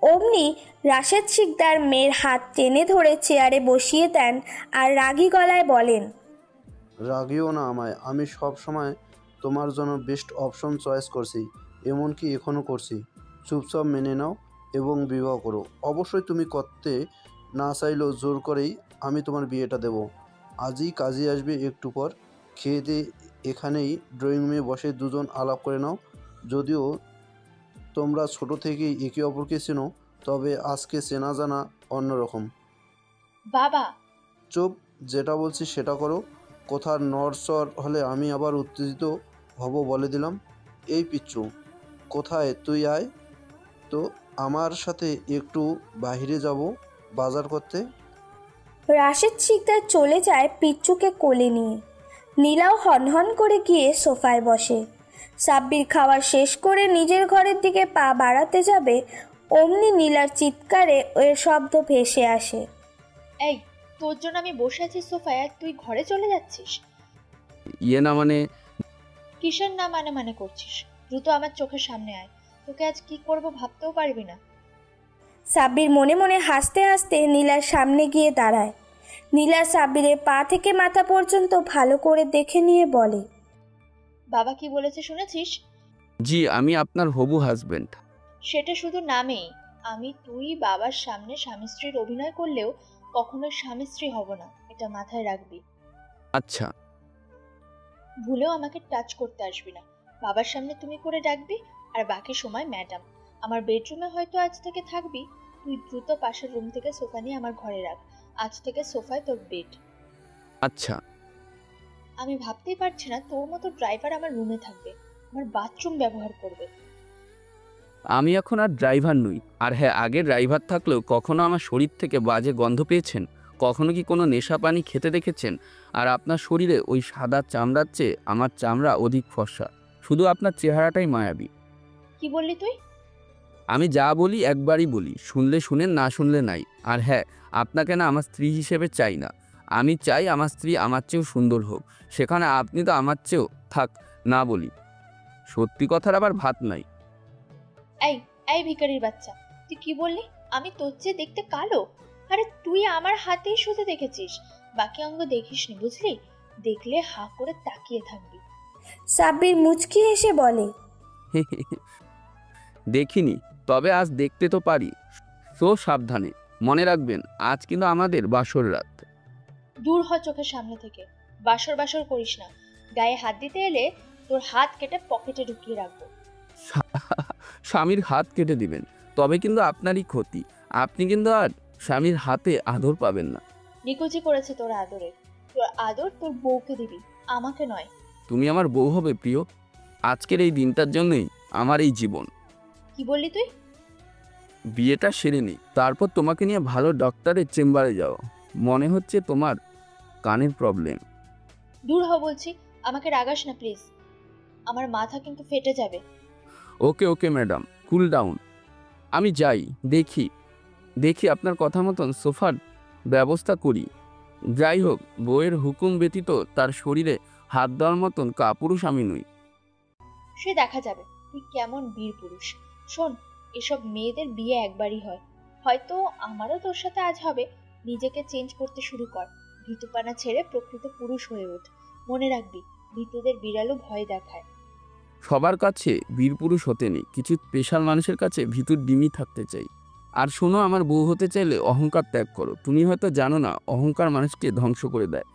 অমনি রাশেদ শিকদার মেয়ের হাত টেনে ধরে চেয়ারে বসিয়ে দেন আর রাগী গলায় বলেন, রাগিও না আমায়, আমি সব সময় তোমার জন্য বেস্ট অপশন চয়েস করছি, এমনকি এখনও করছি। চুপচাপ মেনে নাও এবং বিবাহ করো। অবশ্যই তুমি করতে না চাইলেও জোর করেই আমি তোমার বিয়েটা দেব। আজই কাজে আসবে একটু পর, খেয়ে দিয়ে এখানেই ড্রয়িং রুমে বসে দুজন আলাপ করে নাও। যদিও তোমরা ছোট থেকেই একে অপরকে চেনো, তবে আজকে চেনা জানা অন্যরকম। বাবা চুপ, যেটা বলছি সেটা করো। কোথার নড়চড় হলে আমি আবার উত্তেজিত হব বলে দিলাম। এই পিচ্চু, কোথায় তুই? আয় তো আমার সাথে একটু বাইরে যাব বাজার করতে। রাশেদ শিকদার চলে যায় পিচ্চুকে কোলে নিয়ে। নীলাও হনহন করে গিয়ে সোফায় বসে। সাব্বির খাওয়া শেষ করে নিজের ঘরের দিকে পা বাড়াতে যাবে, অমনি নীলার চিৎকারে ওর শব্দ ভেসে আসে। এই তোর জন্য আমি বসে আছি সোফায়, আর তুই ঘরে চলে যাচ্ছিস? ইয়ে না মানে? কিসের না মানে মানে করছিস? দ্রুত আমার চোখের সামনে আয়, তোকে আজ কি করব ভাবতেও পারবি না। সাব্বির মনে মনে হাসতে হাসতে নীলার সামনে গিয়ে দাঁড়ায়। নীলা সাব্বিরের পা থেকে মাথা পর্যন্ত ভালো করে দেখে নিয়ে বলে, বাবা কি বলেছে শুনেছিস? জি, আমি আপনার হবু হাজবেন্ড। সেটা শুধু নামেই। আমি তুই বাবার সামনে স্বামী স্ত্রীর অভিনয় করলেও কখনো স্বামী স্ত্রী হব না, এটা মাথায় রাখবি। আচ্ছা। ভুলেও আমাকে টাচ করতে আসবি না। বাবার সামনে তুমি করে ডাকবি, আর বাকি সময় ম্যাডাম। আমার বেডরুমে হয়তো আজ থেকে থাকবি, তুই দ্রুত পাশের রুম থেকে সোফা নিয়ে আমার ঘরে রাখ। আজ থেকে সোফায় তোর বেড। আচ্ছা। আমি ভাবতেই পারছি না তোর মতো ড্রাইভার আমার রুমে থাকবে, আমার বাথরুম ব্যবহার করবে। আমি এখন আর ড্রাইভার নই। আর হ্যাঁ, আগে ড্রাইভার থাকলেও কখনো আমার শরীর থেকে বাজে গন্ধ পেয়েছেন? কখনো কি কোনো নেশা পানি খেতে দেখেছেন? আর আপনার শরীরে ওই সাদা চামড়ার চেয়ে আমার চামড়া অধিক ফর্সা। শুধু আপনার চেহারাটাই মায়াবী। কি বললি তুই? আমি যা বলি একবারই বলি, শুনলে শুনেন, না শুনলে নাই। আর হ্যাঁ, আপনাকে না আমার স্ত্রী হিসেবে চাই না। আমি চাই আমার স্ত্রী আমার চেয়েও সুন্দর হোক। সেখানে আপনি তো আমার চেয়েও থাক না বলি। সত্যি কথার আবার ভাত নাই। এই এই ভিখারির বাচ্চা, তুই কি বললি? আমি তোর চেয়ে দেখতে কালো? আরে তুই আমার হাতেই শুতে দেখেছিস, বাকি অঙ্গ দেখিসনি, বুঝলি? দেখলে হা করে তাকিয়ে থাকবি। সাব্বির মুচকি হেসে বলে, দেখিনি, তবে আজ দেখতে তো পারি। সো সাবধানে, মনে রাখবেন আজ কিন্তু আমাদের বাসর রাত। দূর হ চোখের সামনে থেকে। বাসর বাসর করিস না। গায়ে হাত দিতে এলে তোর হাত কেটে পকেটে ঢুকিয়ে রাখবো। স্বামীর হাত কেটে দিবেন, তবে কিন্তু আপনারই ক্ষতি। আপনি কিন্তু আর স্বামীর হাতে আদর পাবেন না। নিকুচি করেছে তোর আদরে। তোর আদর তোর বউকে দিবি, আমাকে নয়। তুমি আমার বউ হবে প্রিয়। আজকের এই দিনটার জন্যই আমার এই জীবন। কি বললি তুই? বিয়েটা সেরে নি, তারপর তোমাকে নিয়ে ভালো ডক্টরের চেম্বারে যাও। মনে হচ্ছে তোমার কানের প্রবলেম। দূর হ বলছি, আমাকে রাগাস না প্লিজ। আমার মাথা কিন্তু ফেটে যাবে। ওকে ওকে ম্যাডাম, কুল ডাউন। আমি যাই, দেখি আপনার কথা মতন সোফার ব্যবস্থা করি। যাই হোক, বউয়ের হুকুম ব্যতীত তার শরীরে হাত দেওয়ার মতন কাপুরুষ আমি নই। সে দেখা যাবে তুই কেমন বীর পুরুষ। শোন, এসব মেয়েদের বিয়ে একবারই হয়, হয়তো আমারও তোর সাথে আজ হবে। নিজেকে চেঞ্জ করতে শুরু কর। ভীতুপানা ছেড়ে প্রকৃত পুরুষ হয়ে ওঠ। মনে রাখবি, ভীতুদের বিড়ালও ভয় দেখায়। সবার কাছে বীরপুরুষ হতে নেই, কিছু স্পেশাল মানুষের কাছে ভিতর ডিমই থাকতে চাই। আর শোনো, আমার বউ হতে চাইলে অহংকার ত্যাগ করো। তুমি হয়তো জানো না, অহংকার মানুষকে ধ্বংস করে দেয়।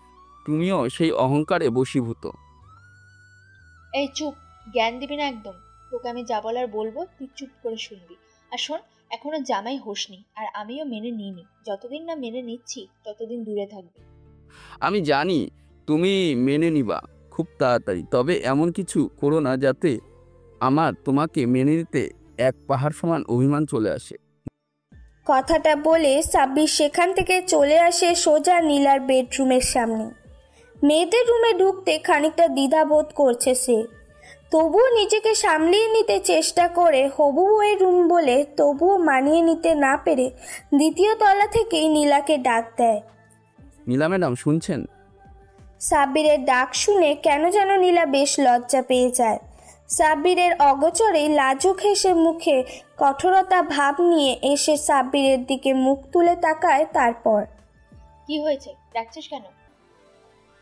তুমিও সেই অহংকারে বশীভূত। এই চুপ, জ্ঞান দিবি না একদম। তোকে আমি যা বলার বলবো, তুই চুপ করে শুনবি। আর শোন, এখনো জামাই হোসনি, আর আমিও মেনে নিইনি। যতদিন না মেনে নিচ্ছি ততদিন দূরে থাকবি। আমি জানি তুমি মেনে নিবা খুব তাড়াতাড়ি, তবে এমন কিছু করো না যাতে আমার তোমাকে মেনে নিতে এক পাহাড় সমান অভিমান চলে আসে। কথাটা বলে সাব্বির সেখান থেকে চলে আসে সোজা নীলার বেডরুমের সামনে। মেয়েদের রুমে ঢুকতে খানিকটা দ্বিধাবোধ করছে সে, তবুও নিজেকে সামলিয়ে নিতে চেষ্টা করে। হবু বউয়ের রুম বলে তবুও মানিয়ে নিতে না পেরে দ্বিতীয় তলা থেকেই নীলাকে ডাক দেয়। নীলা ম্যাডাম শুনছেন? সাব্বিরের ডাক শুনে কেন যেন নীলা বেশ লজ্জা পেয়ে যায়। সাব্বিরের অগোচরেই লাজুক হেসে মুখে কঠোরতা ভাব নিয়ে এসে সাব্বিরের দিকে মুখ তুলে তাকায়। তারপর, কি হয়েছে, ডাকছিস কেন?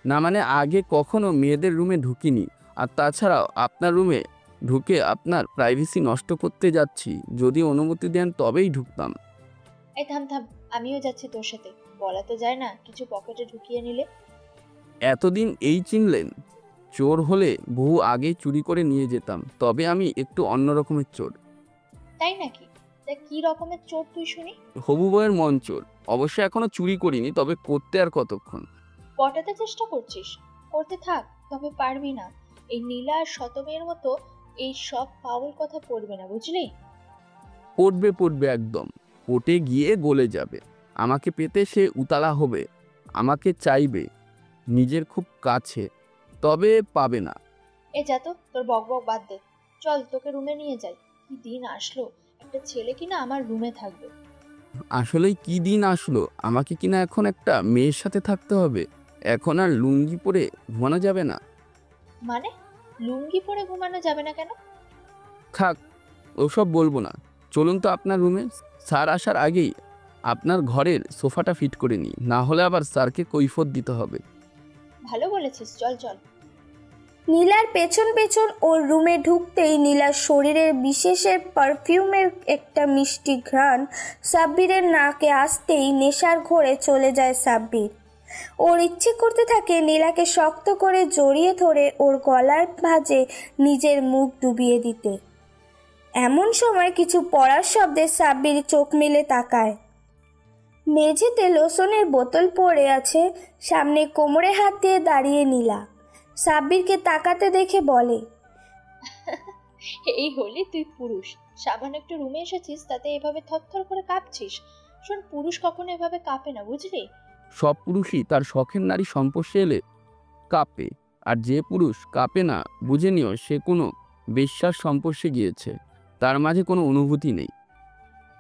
না মানে, আগে কখনো মেয়েদের রুমে ঢুকিনি, আর তাছাড়াও আপনার রুমে ঢুকে আপনার প্রাইভেসি নষ্ট করতে যাচ্ছি। যদি অনুমতি দেন তবেই ঢুকতাম। এই থাম থাম, আমিও যাচ্ছি তোর সাথে। বলা তো যায় না কিছু পকেটে ঢুকিয়ে নিলে। এতদিন এই চিনলেন? চোর হলে বহু আগেই চুরি করে নিয়ে যেতাম, তবে আমি একটু অন্য রকমের চোর। তাই নাকি? তা কি রকমের চোর তুই শুনি? হবু বউয়ের মন চোর। অবশ্য এখনো চুরি করিনি, তবে করতে আর কতক্ষণ। পটাতে চেষ্টা করছিস? করতে থাক, তবে পারবি না। এই নীলা আর শতমের মতো এই সব পাগল কথা পড়বে না, বুঝলি? পড়বে একদম। পটে গিয়ে গলে যাবে। আমাকে পেতে সে উতালা হবে, আমাকে চাইবে নিজের খুব কাছে, তবে পাবে না। এ যা তো, তোর বক বক বাদ দে। চল তোকে রুমে নিয়ে যাই। কি দিন আসলো, একটা ছেলে কিনা আমার রুমে থাকবে। আসলেই কি দিন আসলো, আমাকে কিনা এখন একটা মেয়ের সাথে থাকতে হবে। এখন আর লুঙ্গি পরে ঘুমানো যাবে না। মানে লুঙ্গি পরে ঘুমানো যাবে না কেন? থাক, ওসব বলবো না। চলুন তো আপনার রুমে। স্যার আসার আগেই আপনার ঘরের সোফাটা ফিট করে নিই, না হলে আবার স্যারকে কৈফিয়ত দিতে হবে। ভালো বলেছিস, চল চল। নীলার পেছন পেছন ওর রুমে ঢুকতেই নীলার শরীরের বিশেষের পারফিউমের একটা মিষ্টি ঘ্রাণ সাব্বিরের নাকে আসতেই নেশার ঘোরে চলে যায় সাব্বির। ওর ইচ্ছে করতে থাকে নীলাকে শক্ত করে জড়িয়ে ধরে ওর গলার ভাঁজে নিজের মুখ ডুবিয়ে দিতে। এমন সময় কিছু পড়ার শব্দে সাব্বির চোখ মেলে তাকায়। মেঝেতে লোশনের বোতল পড়ে আছে, সামনে কোমরে হাত দিয়ে দাঁড়িয়ে নীলা। সাব্বিরকে তাকাতে দেখে বলে, এই হলি তুই পুরুষ। সামান্য একটু রুমে এসেছিস, তাতে এভাবে থরথর করে কাঁপছিস। শোন, পুরুষ কখনো এভাবে কাঁপে না, বুঝলি? সব পুরুষই তার শখের নারী সংস্পর্শে এলে কাঁপে, আর যে পুরুষ কাঁপে না, বুঝে নিও সে কোনো বেশ্যার সংস্পর্শে গিয়েছে, তার মাঝে কোনো অনুভূতি নেই।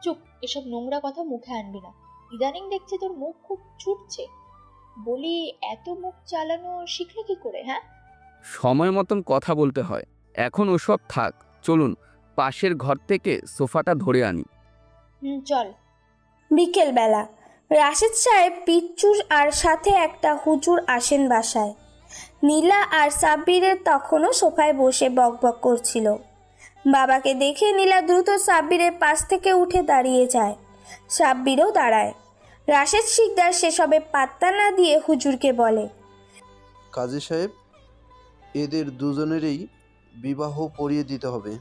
চুপ, এসব নোংরা কথা মুখে আনবি না। ইদানিং দেখছি তোর মুখ খুব ছুটছে। বলি, এত মুখ চালানো শিখলে কি করে? হ্যাঁ, সময় মতন কথা বলতে হয়। এখন ওসব থাক, চলুন পাশের ঘর থেকে সোফাটা ধরে আনি। চল। বিকেলবেলা রাশেদ সাহেব, পিচ্চুর আর সাথে একটা হুজুর আসেন বাসায়। নীলা আর সাব্বিরের তখনও সোফায় বসে বকবক করছিল। বাবাকে দেখে নীলা দ্রুত সাব্বিরের পাশ থেকে উঠে দাঁড়িয়ে যায়। সাব্বিরও দাঁড়ায়। রাশেদ শিকদার সেসবে পাত্তা না দিয়ে হুজুরকে বলে, কাজী সাহেব, এদের দুজনেরই বিবাহ পড়িয়ে দিতে হবে।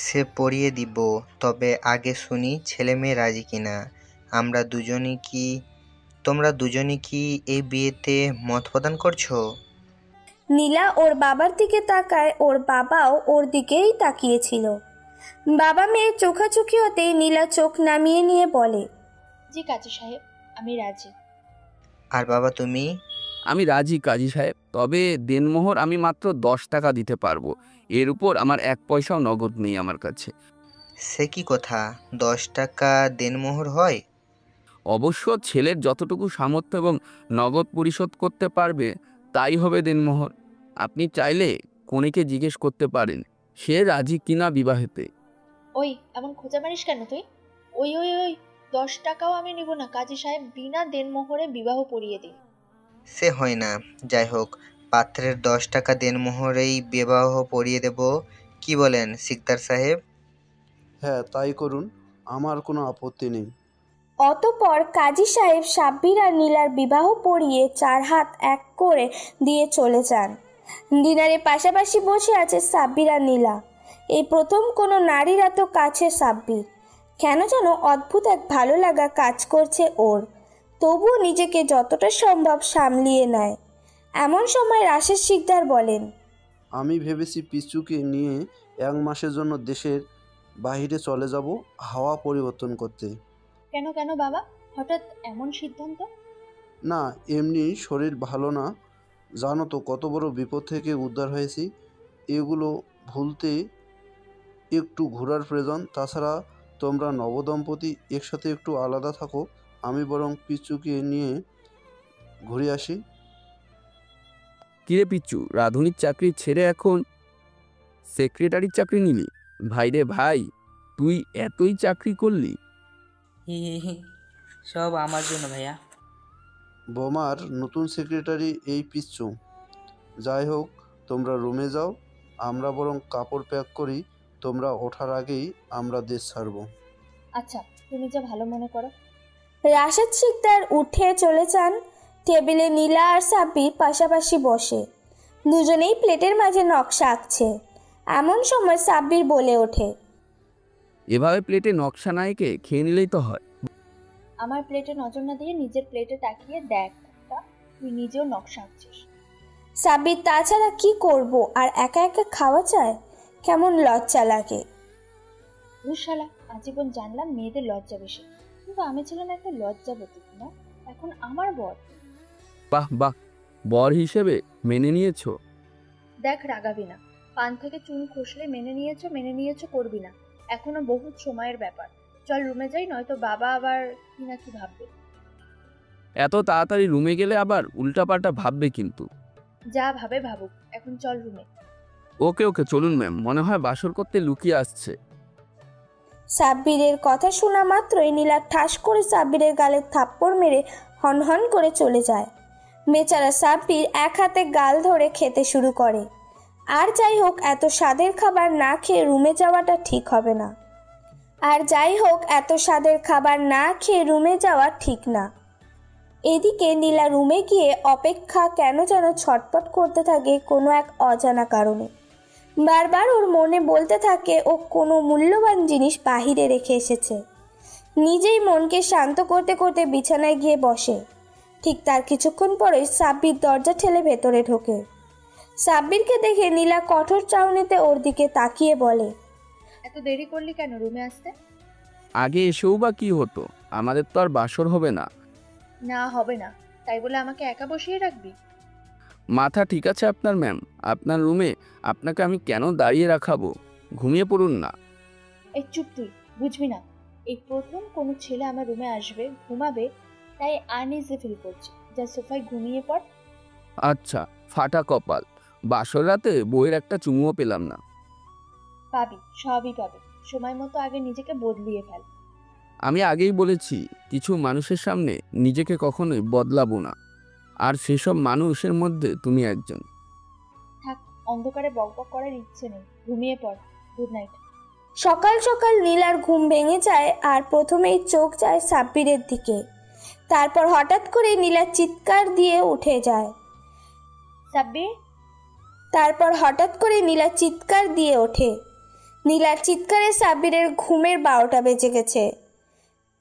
সে পড়িয়ে দিব, তবে আগে শুনি ছেলে মেয়ে রাজি কিনা। তোমরা দুজনই কি এই বিয়েতে মত প্রদান করছো? নীলা ওর বাবার দিকে তাকায়। ওর বাবাও ওর দিকেই তাকিয়েছিল। বাবা মেয়ের চোখাচোখি হতেই নীলা চোখ নামিয়ে নিয়ে বলে, জি কাজী সাহেব, আমি রাজি। আর বাবা তুমি? আমি রাজি কাজী সাহেব, তবে দেনমোহর আমি মাত্র 10 টাকা দিতে পারবো। এর উপর আমার 1 পয়সাও নগদ নেই আমার কাছে। সে কি কথা, 10 টাকা দেনমোহর হয়? অবশ্য ছেলের যতটুকু সামর্থ্য এবং নগদ পরিশোধ করতে পারবে তাই হবে দেনমোহর। আপনি চাইলে কনেকে জিজ্ঞেস করতে পারেন সে রাজি কিনা বিবাহেতে। ওই এমন খোঁজা মারিস কেন তুই? ওই ওই ওই 10 টাকাও আমি নিব না কাজী সাহেব, বিনা দেনমোহরে বিবাহ পড়িয়ে দিন। সে হয় না, যাই হোক, পাত্রের 10 টাকা দেনমোহরেই বিবাহ পড়িয়ে দেব। কি বলেন সিকদার সাহেব? হ্যাঁ, তাই করুন, আমার কোনো আপত্তি নেই। অতঃপর কাজী সাহেব সাব্বির আর নীলার বিবাহ পড়িয়ে 4 হাত এক করে দিয়ে চলে যান। ডিনারে পাশাপাশি বসে আছে সাব্বির আর নীলা। এই প্রথম কোনো নারীর এত কাছে সাব্বির। কেন যেন অদ্ভুত এক ভালো লাগা কাজ করছে ওর। তবুও নিজেকে যতটা সম্ভব সামলিয়ে নেয়। এমন সময় রাশেদ শিকদার বলেন, আমি ভেবেছি পিচুকে নিয়ে 1 মাসের জন্য দেশের বাইরে চলে যাব হাওয়া পরিবর্তন করতে। কেন কেন বাবা, হঠাৎ এমন সিদ্ধান্ত? না, এমনি শরীর ভালো না, জানো তো কত বড় বিপদ থেকে উদ্ধার হয়েছি। এগুলো ভুলতে একটু ঘোরার প্রয়োজন। তাছাড়া তোমরা নবদম্পতি একসাথে একটু আলাদা থাকো, আমি বরং পিচুকে নিয়ে ঘুরে আসি। কিরে পিচ্চু, রাঁধুনির চাকরি ছেড়ে এখন সেক্রেটারির চাকরি নিলি? ভাই রে ভাই, তুই এতই চাকরি করলি? হি হি হি, সব আমার জন্য ভাইয়া। বোমার নতুন সেক্রেটারি এই পিচ্চু। যাই হোক, তোমরা রুমে যাও, আমরা বরং কাপড় প্যাক করি। তোমরা ওঠার আগেই আমরা দেশ ছাড়বো। আচ্ছা, তুমি যা ভালো মনে করো। রাশেদ শিকদার উঠে চলে যান। টেবিলে নীলা আর সাব্বির পাশাপাশি বসে। দুজনেই প্লেটের মাঝে নকশা আঁকছে। এমন সময় সাব্বির বলে ওঠে, এভাবে প্লেটে নকশা না এঁকে খেয়ে নিলেই তো হয়। আমার প্লেটে নজর না দিয়ে নিজের প্লেটে তাকিয়ে দেখ, তুই নিজেও নকশা আঁকছিস। সাব্বির, তাছাড়া কি করব, আর একা একা খাওয়া চায়, কেমন লজ্জা লাগে। শালা, আজীবন জানলাম মেয়েদের লজ্জা বেশি, কিন্তু আমি ছিলাম একটা লজ্জাবতী না। এখন আমার বর। বাহ বাহ, বর হিসেবে মেনে নিয়েছো? দেখ, রাগাবি না। পান থেকে চুন খসলে মেনে নিয়েছো করবি না। এখনো বহুত সময়ের ব্যাপার। চল রুমে যাই, নয়তো বাবা আবার কি না কি ভাববে। এত তাড়াতাড়ি রুমে গেলে আবার উল্টাপাল্টা ভাববে কিন্তু। যা ভাবে ভাবুক, এখন চল রুমে। ওকে ওকে, চলুন ম্যাম, মনে হয় বাসর করতে লুকিয়ে আসছে। সাব্বিরের কথা শোনা মাত্রই নীলা ঠাস করে সাব্বিরের গালে থাপ্পড় মেরে হনহন করে চলে যায়। বেচারা সাব্বির এক হাতে গাল ধরে খেতে শুরু করে। আর যাই হোক, এত স্বাদের খাবার না খেয়ে রুমে যাওয়াটা ঠিক হবে না। ঠিক না। এদিকে নীলা রুমে গিয়ে অপেক্ষা কেন যেন ছটপট করতে থাকে কোনো এক অজানা কারণে। বারবার ওর মনে বলতে থাকে ও কোনো মূল্যবান জিনিস বাহিরে রেখে এসেছে। নিজেই মনকে শান্ত করতে করতে বিছানায় গিয়ে বসে। ঠিক তার কিছুক্ষণ পরে সাব্বির দরজা ঠেলে ভেতরে ঢোকে। সাব্বিরকে দেখে নীলা কঠোর চাউনিতে ওর দিকে তাকিয়ে বলে, এত দেরি করলি কেন রুমে আসতে? আগে এসেও বা কি হতো, আমাদের তো আর বাসর হবে না। না হবে না, তাই বলে আমাকে একা বসিয়ে রাখবি? মাথা ঠিক আছে আপনার ম্যাম? আপনার রুমে আপনাকে আমি কেন দাঁড়িয়ে রাখাবো? ঘুমিয়ে পড়ুন না। এই চুপ, তুই বুঝবি না। এই প্রথম কোনো ছেলে আমার রুমে আসবে, ঘুমাবে, তাই আনইজি ফিল করছি। যা সোফায় ঘুমিয়ে পড়। আচ্ছা, ফাটা কপাল, বাসর রাতে বইয়ের একটা চুমুও পেলাম না। পাবি, সবই পাবি। সময় মতো আগে নিজেকে বদলিয়ে ফেল। আমি আগেই বলেছি কিছু মানুষের সামনে নিজেকে কখনোই বদলাবো না, আর সেসব মানুষের মধ্যে তুমি একজন। থাক, অন্ধকারে বকবক করার ইচ্ছে নেই, ঘুমিয়ে পড়। Good night. সকাল সকাল নীলার ঘুম ভেঙে যায় আর প্রথমেই চোখ যায় সাব্বিরের দিকে। তারপর হঠাৎ করে নীলা চিৎকার দিয়ে উঠে যায়। সাব্বির! তারপর হঠাৎ করে নীলা চিৎকার দিয়ে ওঠে। নীলার চিৎকারে সাব্বিরের ঘুমের 12টা বেজে গেছে।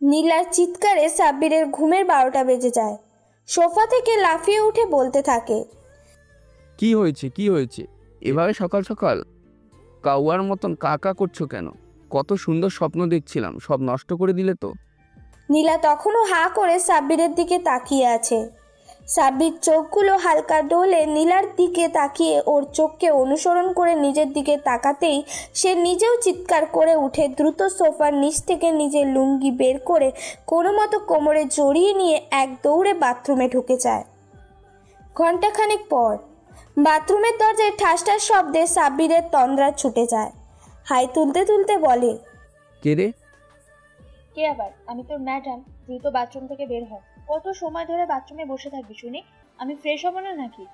নীলার চিৎকারে সাব্বিরের ঘুমের 12টা বেজে যায়। সোফা থেকে লাফিয়ে উঠে বলতে থাকে, কি হয়েছে, কি হয়েছে? এভাবে সকাল সকাল কাউয়ার মতন কাকা করছো কেন? কত সুন্দর স্বপ্ন দেখছিলাম, সব নষ্ট করে দিলে তো। নীলা তখনও হাঁ করে সাব্বিরের দিকে তাকিয়ে আছে। সাব্বির চোখগুলো হালকা ডোলে নীলার দিকে তাকিয়ে ওর চোখকে অনুসরণ করে নিজের দিকে তাকাতেই সে নিজেও চিৎকার করে উঠে দ্রুত সোফার নিচ থেকে নিজের লুঙ্গি বের করে কোনো মতো কোমরে জড়িয়ে নিয়ে এক দৌড়ে বাথরুমে ঢুকে যায়। ঘণ্টাখানেক পর বাথরুমের দরজায় ঠাস ঠাস শব্দে সাব্বিরের তন্দ্রা ছুটে যায়। হাই তুলতে তুলতে বলে, কে রে? কে আবার? আমি তোর ম্যাডাম। দ্রুত বাথরুম থেকে বের হয়। কত সময় ধরে বাথরুমে বসে থাকবি শুনি? আমি ফ্রেশ হব না নাকি?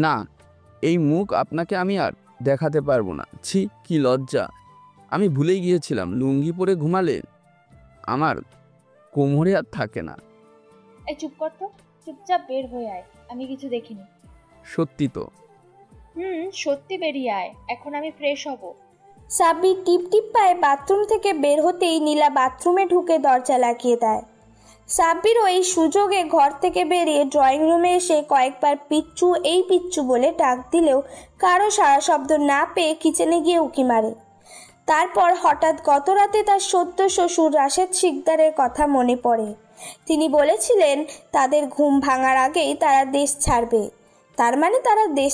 না, এই মুখ আপনাকে আমি আর দেখাতে পারবো না। ছি, কি লজ্জা! আমি ভুলেই গিয়েছিলাম, লুঙ্গি পরে ঘুমালে আমার কোমরে আর থাকে না। এই চুপ কর তো, চুপচাপ বের হয়ে আয়। আমি কিছু দেখিনি। সত্যি তো? সত্যি, বেরিয়ে আয়, এখন আমি ফ্রেশ হব। সাব্বির টিপ টিপ পায়ে বাথরুম থেকে বের হতেই নীলা বাথরুমে ঢুকে দরজা লাগিয়ে দেয়। সাব্বির ওই সুযোগে ঘর থেকে বেরিয়ে ড্রয়িং রুমে এসে কয়েকবার পিচ্চু এই পিচ্চু বলে ডাক দিলেও কারো সাড়া শব্দ না পেয়ে কিচেনে গিয়ে উকি মারে। তারপর হঠাৎ গত রাতে তার সদ্য শ্বশুর রাশেদ শিকদারের কথা মনে পড়ে। তিনি বলেছিলেন তাদের ঘুম ভাঙার আগেই তারা দেশ ছাড়বে। তার মানে তারা দেশ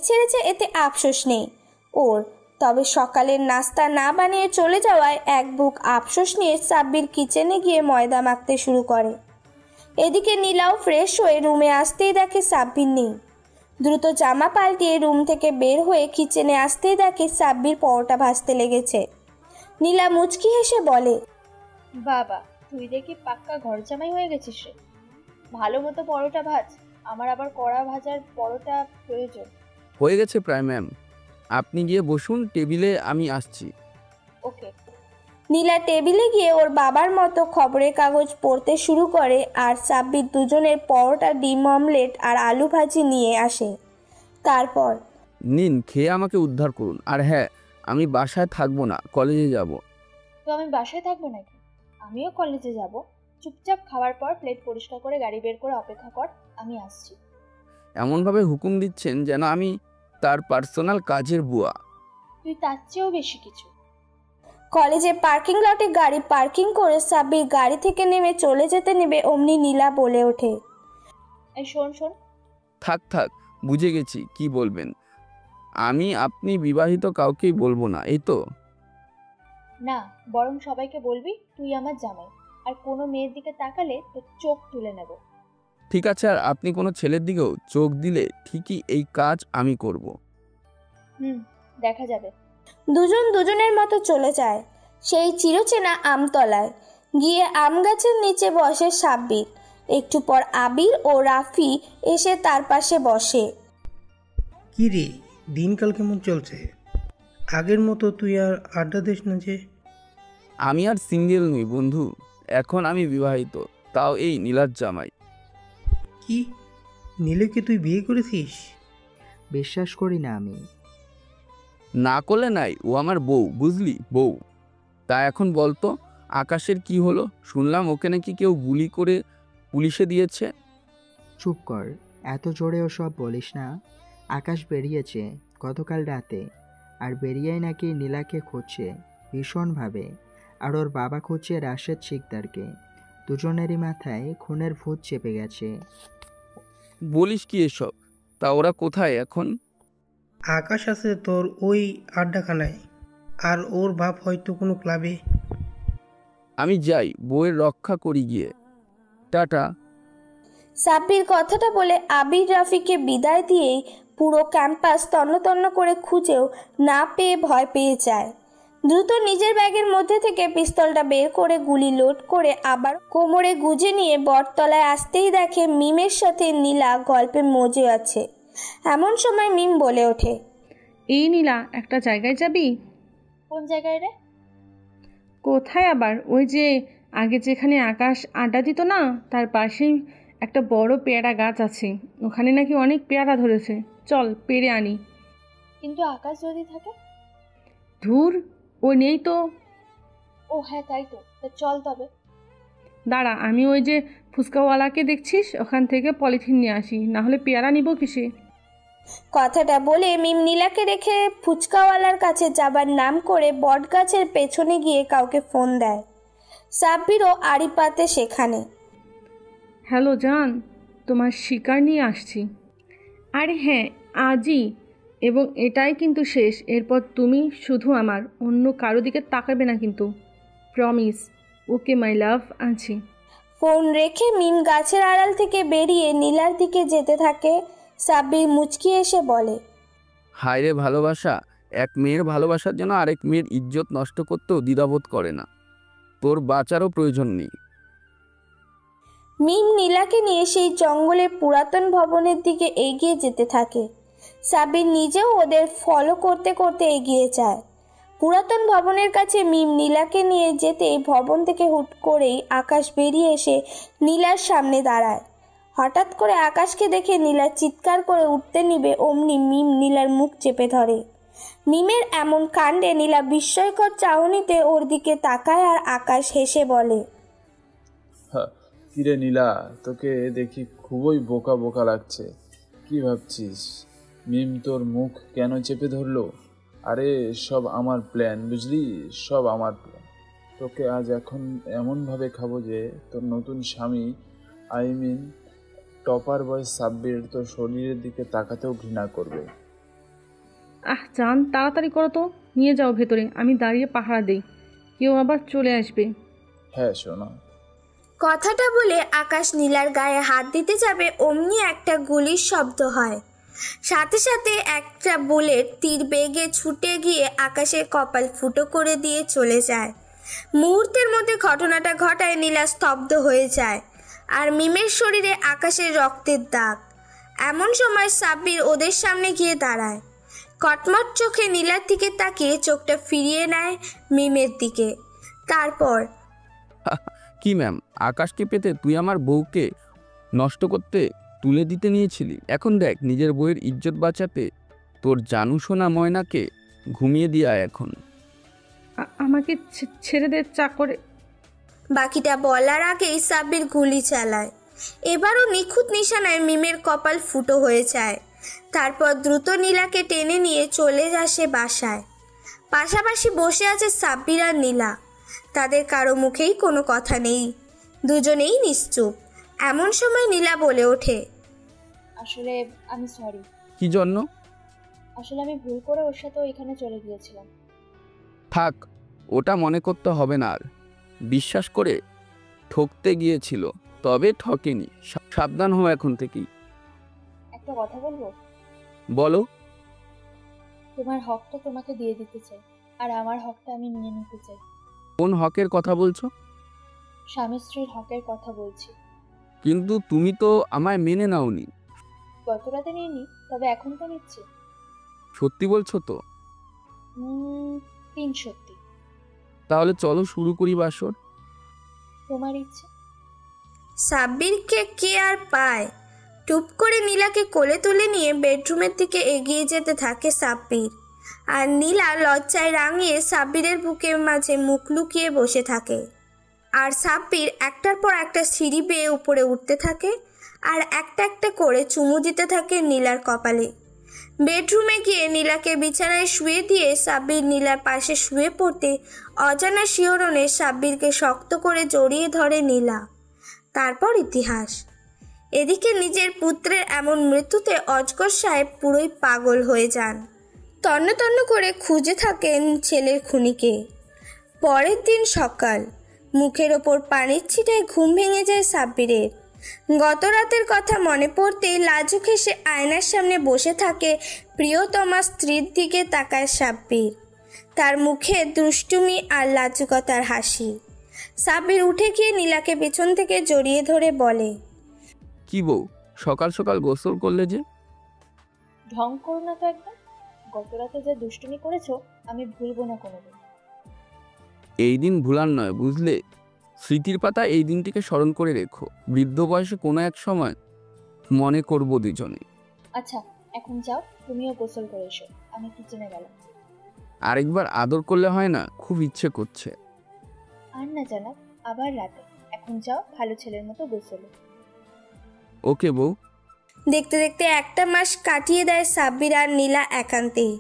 ছেড়েছে, এতে আফসোস নেই ওর। তবে সকালের নাস্তা না বানিয়ে চলে যাওয়ায় এক বুক আফসোস নিয়ে সাব্বির কিচেনে গিয়ে ময়দা মাখতে শুরু করে। এদিকে নীলাও ফ্রেশ হয়ে রুমে আসতেই দেখে সাব্বির নেই। দ্রুত জামা পাল্টিয়ে রুম থেকে বের হয়ে কিচেনে আসতেই দেখে সাব্বির পরোটা ভাজতে লেগেছে। নীলা মুচকি হেসে বলে, বাবা, তুই দেখি পাক্কা ঘর জামাই হয়ে গেছিস রে। ভালো মতো পরোটা ভাজ, আমার আবার কড়া ভাজার পরোটা প্রয়োজন। হয়ে গেছে প্রায় ম্যাম, আপনি গিয়ে বসুন টেবিলে, আমি আসছি। ওকে। নীলা টেবিলে গিয়ে ওর বাবার মতো খবরের কাগজ পড়তে শুরু করে আর সাব্বির দুজনের পরোটা, ডিম অমলেট আর আলু ভাজি নিয়ে আসে। তারপর, নিন, খেয়ে আমাকে উদ্ধার করুন। আর হ্যাঁ, আমি বাসায় থাকবো না, কলেজে যাব। তো আমি বাসায় থাকবো নাকি? আমিও কলেজে যাব। চুপচাপ খাওয়ার পর প্লেট পরিষ্কার করে গাড়ি বের করে অপেক্ষা কর, আমি আসছি। এমনভাবে হুকুম দিচ্ছেন যেন আমি তার পার্সোনাল কাজের বুয়া। তুই তার চেয়েও বেশি কিছু। কলেজে পার্কিং লটে গাড়ি পার্কিং করে সাব্বির গাড়ি থেকে নেমে চলে যেতে নেবে অমনি নীলা বলে ওঠে, এই শোন। থাক থাক, বুঝে গেছি কি বলবেন। আমি আপনি বিবাহিত কাউকেই বলবো না, এই তো? না, বরং সবাইকে বলবি তুই আমার জামাই। আর কোনো মেয়ের দিকে তাকালে তোর চোখ তুলে নেব। ঠিক আছে, আর আপনি কোনো ছেলের দিকেও চোখ দিলে ঠিকই এই কাজ আমি করব। দেখা যাবে। দুজন দুজনের মতো চলে যায় সেই চিরচেনা আমতলায়। গিয়ে আম গাছের নিচে বসে সাব্বির। একটু পর আবির ও রাফি এসে তার পাশে বসে। কি রে, দিনকাল কেমন চলছে? আগের মতো তুই আর আড্ডা দিস না যে? আমি আর সিঙ্গেল নই বন্ধু, এখন আমি বিবাহিত, তাও এই নীলার জামাই। কি, নীলকে তুই বিয়ে করেছিস? বিশ্বাস করি না আমি। না করলে নাই, ও আমার বউ, বুঝলি, বউ। তা এখন বলতো আকাশের কি হলো? শুনলাম ওকে নাকি কেউ গুলি করে পুলিশে দিয়েছে। চুপ কর, এত জোরেও সব বলিস না। আকাশ বেরিয়েছে গতকাল রাতে, আর বেরিয়েই নাকি নীলাকে খুঁজছে ভীষণভাবে, আর ওর বাবা খুঁজছে রাশেদ শিকদারকে। দুজনেরই মাথায় খুনের ভূত চেপে গেছে। বলিস কি এসব? তা ওরা কোথায় এখন? আকাশ আছে তোর ওই আড্ডাখানায়, আর ওর বাপ হয়তো কোনো ক্লাবে। আমি যাই, বউয়ের রক্ষা করি গিয়ে, টাটা। সাব্বির কথাটা বলে আবির রাফিকে বিদায় দিয়েই পুরো ক্যাম্পাস তন্ন তন্ন করে খুঁজেও না পেয়ে ভয় পেয়ে যায়। দ্রুত নিজের ব্যাগের মধ্যে থেকে পিস্তলটা বের করে গুলি লোড করে আবার কোমরে গুজে নিয়ে বটতলায় আসতেই দেখে মিমের সাথে নীলা গল্পে মজে আছে। এমন সময় মিম বলে ওঠে, এই নীলা, একটা জায়গায় যাবি? কোন জায়গায় রে? কোথায় আবার? ওই যে আগে যেখানে আকাশ আড্ডা দিত না, তার পাশেই একটা বড় পেয়ারা গাছ আছে, ওখানে নাকি অনেক পেয়ারা ধরেছে, চল পেরে আনি। কিন্তু আকাশ যদি থাকে? ধুর, ও নেই তো। ও হ্যাঁ, তাই তো, তা চল তবে। দাঁড়া, আমি ওই যে ফুচকাওয়ালাকে দেখছিস, ওখান থেকে পলিথিন নিয়ে আসি, না হলে পেয়ারা নিব কিসে। কথাটা বলে মিম নীলাকে রেখে ফুচকাওয়ালার কাছে যাবার নাম করে বট গাছের পেছনে গিয়ে কাউকে ফোন দেয়। সাব্বিরও আড়ি পাতে সেখানে। হ্যালো জান, তোমার শিকার নিয়ে আসছি। আরে হ্যাঁ, আজই, এবং এটাই কিন্তু শেষ। এরপর তুমি শুধু আমার, অন্য কারো দিকে তাকাবে না কিন্তু, প্রমিস। ওকে মাই লাভ, আছি। ফোন রেখে মিম গাছের আড়াল থেকে বেরিয়ে নীলার দিকে যেতে থাকে। সাব্বির মুচকি এসে বলে, হায় রে ভালোবাসা, এক মেয়ের ভালোবাসার জন্য আরেক মেয়ের ইজ্জত নষ্ট করতেও দ্বিধাবোধ করে না। তোর বাঁচারও প্রয়োজন নেই। মিম নীলাকে নিয়ে সেই জঙ্গলের পুরাতন ভবনের দিকে এগিয়ে যেতে থাকে। সাব্বির নিজেও ওদের ফলো করতে করতে এগিয়ে যায়। পুরাতন ভবনের কাছে মিম নীলাকে নিয়ে যেতেই ভবন থেকে হুট করেই আকাশ বেরিয়ে এসে নীলার সামনে দাঁড়ায়। হঠাৎ করে আকাশকে দেখে নীলা চিৎকার করে উঠতে নিবে, অমনি মিম নীলার মুখ চেপে ধরে। মিমের এমন কাণ্ডে নীলা বিস্ময়কর চাহনিতে ওর দিকে তাকায় আর আকাশ হেসে বলে, কিরে নীলা, তোকে দেখি খুবই বোকা বোকা লাগছে। কি ভাবছিস মিম তোর মুখ কেন চেপে ধরলো? আরে সব আমার প্ল্যান, বুঝলি? সব আমার প্ল্যান। তোকে আজ এখন এমনভাবে খাবো যে তোর নতুন স্বামী, আই মিন টপার বয় সাব্বির, তোর শরীরের দিকে তাকাতেও ঘৃণা করবে। জান, তাড়াতাড়ি করো তো, নিয়ে যাও ভেতরে, আমি দাঁড়িয়ে পাহারা দেই, কেউ আবার চলে আসবে। হ্যাঁ শোনো। কথাটা বলে আকাশ নীলার গায়ে হাত দিতে যাবে, অমনি একটা গুলির শব্দ হয়। সাথে সাথে একটা বুলেট তীর বেগে ছুটে গিয়ে আকাশের কপাল ফুটো করে দিয়ে চলে যায়। মুহূর্তের মধ্যে ঘটনাটা ঘটায় নীলা স্তব্ধ হয়ে যায়, আর মিমের শরীরে আকাশের রক্তের দাগ। এমন সময় সাব্বির ওদের সামনে গিয়ে দাঁড়ায়। কটমট চোখে নীলার দিকে তাকিয়ে চোখটা ফিরিয়ে নেয় মিমের দিকে। তারপর, কি ম্যাম, আকাশকে পেতে তুই আমার বউকে নষ্ট করতে তুলে দিতে নিয়েছিলি, এখন দেখ নিজের বউয়ের ইজ্জত বাঁচাতে তোর জানু সোনা ময়নাকে ঘুমিয়ে দিয়া। এখন আমাকে ছেড়ে দে চাকরে। বাকিটা বলার আগেই সাব্বির গুলি চালায়। এবারও নিখুঁত নিশানায় মিমের কপাল ফুটো হয়ে যায়। তারপর দ্রুত নীলাকে টেনে নিয়ে চলে আসে বাসায়। পাশাপাশি বসে আছে সাব্বির আর নীলা। তাদের কারো মুখেই কোনো কথা নেই, দুজনেই নিশ্চুপ। এমন সময় নীলা বলে ওঠে, আসলে আমি সরি। কি জন্য? আসলে আমি ভুল করে ওর সাথে এখানে চলে গিয়েছিলাম। থাক, ওটা মনে করতে হবে না আর। বিশ্বাস করে ঠকতে গিয়েছিল, তবে ঠকেনি। সাবধান হও এখন থেকেই। একটা কথা বলবো? বলো। তোমার হকটা তোমাকে দিয়ে দিতে চাই, আর আমার হকটা আমি নিয়ে নিতে চাই। কোন হকের কথা বলছো? স্বামী স্ত্রীর হকের কথা বলছি। কিন্তু তুমি তো আমায় মেনে নাওনি। গত রাতে নিইনি, তবে এখন তো নিচ্ছি। সত্যি বলছো তো? 3 সত্যি। তাহলে চলো শুরু করি বাসর। তোমার ইচ্ছে। সাব্বিরকে কে আর পায়। টুপ করে নীলাকে কোলে তুলে নিয়ে বেডরুমের দিকে এগিয়ে যেতে থাকে সাব্বির। আর নীলা লজ্জায় রাঙিয়ে সাব্বিরের বুকের মাঝে মুখ লুকিয়ে বসে থাকে। আর সাব্বির একটার পর একটা সিঁড়ি বেয়ে উপরে উঠতে থাকে আর একটা একটা করে চুমু দিতে থাকে নীলার কপালে। বেডরুমে গিয়ে নীলাকে বিছানায় শুয়ে দিয়ে সাব্বির নীলার পাশে শুয়ে পড়তে অজানা শিহরণে সাব্বিরকে শক্ত করে জড়িয়ে ধরে নীলা। তারপর ইতিহাস। এদিকে নিজের পুত্রের এমন মৃত্যুতে অজগর সাহেব পুরোই পাগল হয়ে যান। তন্ন তন্ন করে খুঁজে থাকেন ছেলের খুনিকে। পরের দিন সকাল, মুখের ওপর পানির ছিটায় ঘুম ভেঙে যায় সাব্বিরের। গত রাতের কথা মনে পড়তেই লাজুক হেসে আয়নার সামনে বসে থাকে প্রিয়তমা স্ত্রীর দিকে তাকায় সাব্বির। তার মুখে দুষ্টুমি আর লাজুকতার হাসি। সাব্বির উঠে গিয়ে নীলাকে পেছন থেকে জড়িয়ে ধরে বলে, কি বউ, সকাল সকাল গোসল করলে যে? ঢং করো না তো একদম। গত রাতে যা দুষ্টুমি করেছো আমি ভুলবো না কোনোদিন। এই দিন ভুলার নয়, বুঝলে? স্মৃতির পাতা এই দিনটিকে স্মরণ করে রেখো। বৃদ্ধ বয়সে কোনো এক সময় মনে করবো দুজনে। আচ্ছা, এখন যাও, তুমিও গোসল করে এসো, আমি কিচেনে গেলাম। আরেকবার আদর করলে হয় না? খুব ইচ্ছে করছে। আর না জানাব, আবার রাতে। এখন যাও, ভালো ছেলের মতো গোসলে। ওকে বউ। দেখতে দেখতে একটা মাস কাটিয়ে দেয় সাব্বির আর নীলা একান্তেই।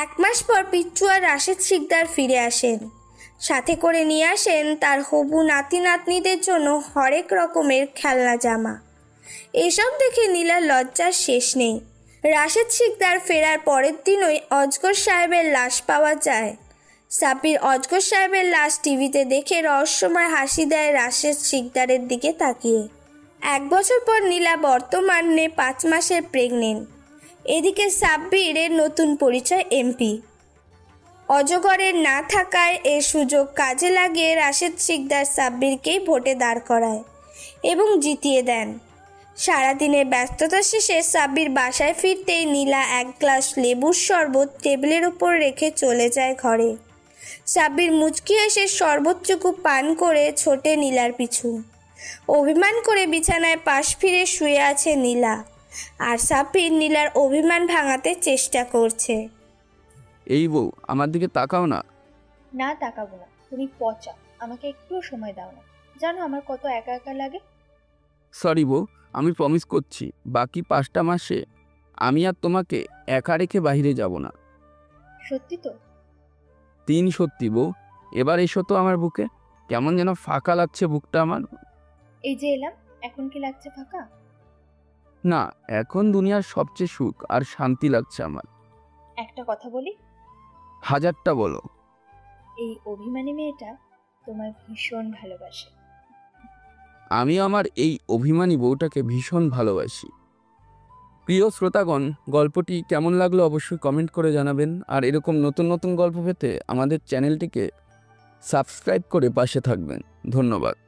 1 মাস পর পিচ্চু আর রাশেদ শিকদার ফিরে আসেন। সাথে করে নিয়ে আসেন তার হবু নাতি নাতনিদের জন্য হরেক রকমের খেলনা জামা। এসব দেখে নীলার লজ্জার শেষ নেই। রাশেদ শিকদার ফেরার পরের দিনই অজগর সাহেবের লাশ পাওয়া যায়। সাব্বির অজগর সাহেবের লাশ টিভিতে দেখে রহস্যময় হাসি দেয় রাশেদ শিকদারের দিকে তাকিয়ে। 1 বছর পর নীলা বর্তমানে 5 মাসের প্রেগনেন্ট। এদিকে সাব্বিরের নতুন পরিচয় এমপি। অজগরের না থাকায় এ সুযোগ কাজে লাগিয়ে রাশেদ শিকদার সাব্বিরকেই ভোটে দাঁড় করায় এবং জিতিয়ে দেন। সারাদিনের ব্যস্ততা শেষে সাব্বির বাসায় ফিরতেই নীলা 1 গ্লাস লেবুর শরবত টেবিলের উপর রেখে চলে যায় ঘরে। সাব্বির মুচকি এসে শরবতটুকু পান করে ছোটে নীলার পিছু। অভিমান করে বিছানায় পাশ ফিরে শুয়ে আছে নীলা, আর সাব্বির নীলার অভিমান ভাঙাতে চেষ্টা করছে। এই বউ, আমার দিকে তাকাও না। না, তাকাবো না। তুমি পচা, আমাকে একটুও সময় দাও না। জানো আমার কত একা একা লাগে। সরি বউ, আমি প্রমিস করছি বাকি 5টা মাসে আমি আর তোমাকে একা রেখে বাইরে যাব না। সত্যি তো? 3 সত্যি বউ। এবার এসো তো আমার বুকে। কেমন যেন ফাঁকা লাগছে বুকটা আমার। এই যে এলাম, এখন কি লাগছে ফাঁকা? না, এখন দুনিয়ার সবচেয়ে সুখ আর শান্তি লাগছে আমার। একটা কথা বলি? 1000টা বলো। এই অভিমানী মেয়েটা তোমায় ভীষণ ভালোবাসে। আমি আমার এই অভিমানী বউটাকে ভীষণ ভালোবাসি। প্রিয় শ্রোতাগণ, গল্পটি কেমন লাগলো অবশ্যই কমেন্ট করে জানাবেন। আর এরকম নতুন নতুন গল্প পেতে আমাদের চ্যানেলটিকে সাবস্ক্রাইব করে পাশে থাকবেন। ধন্যবাদ।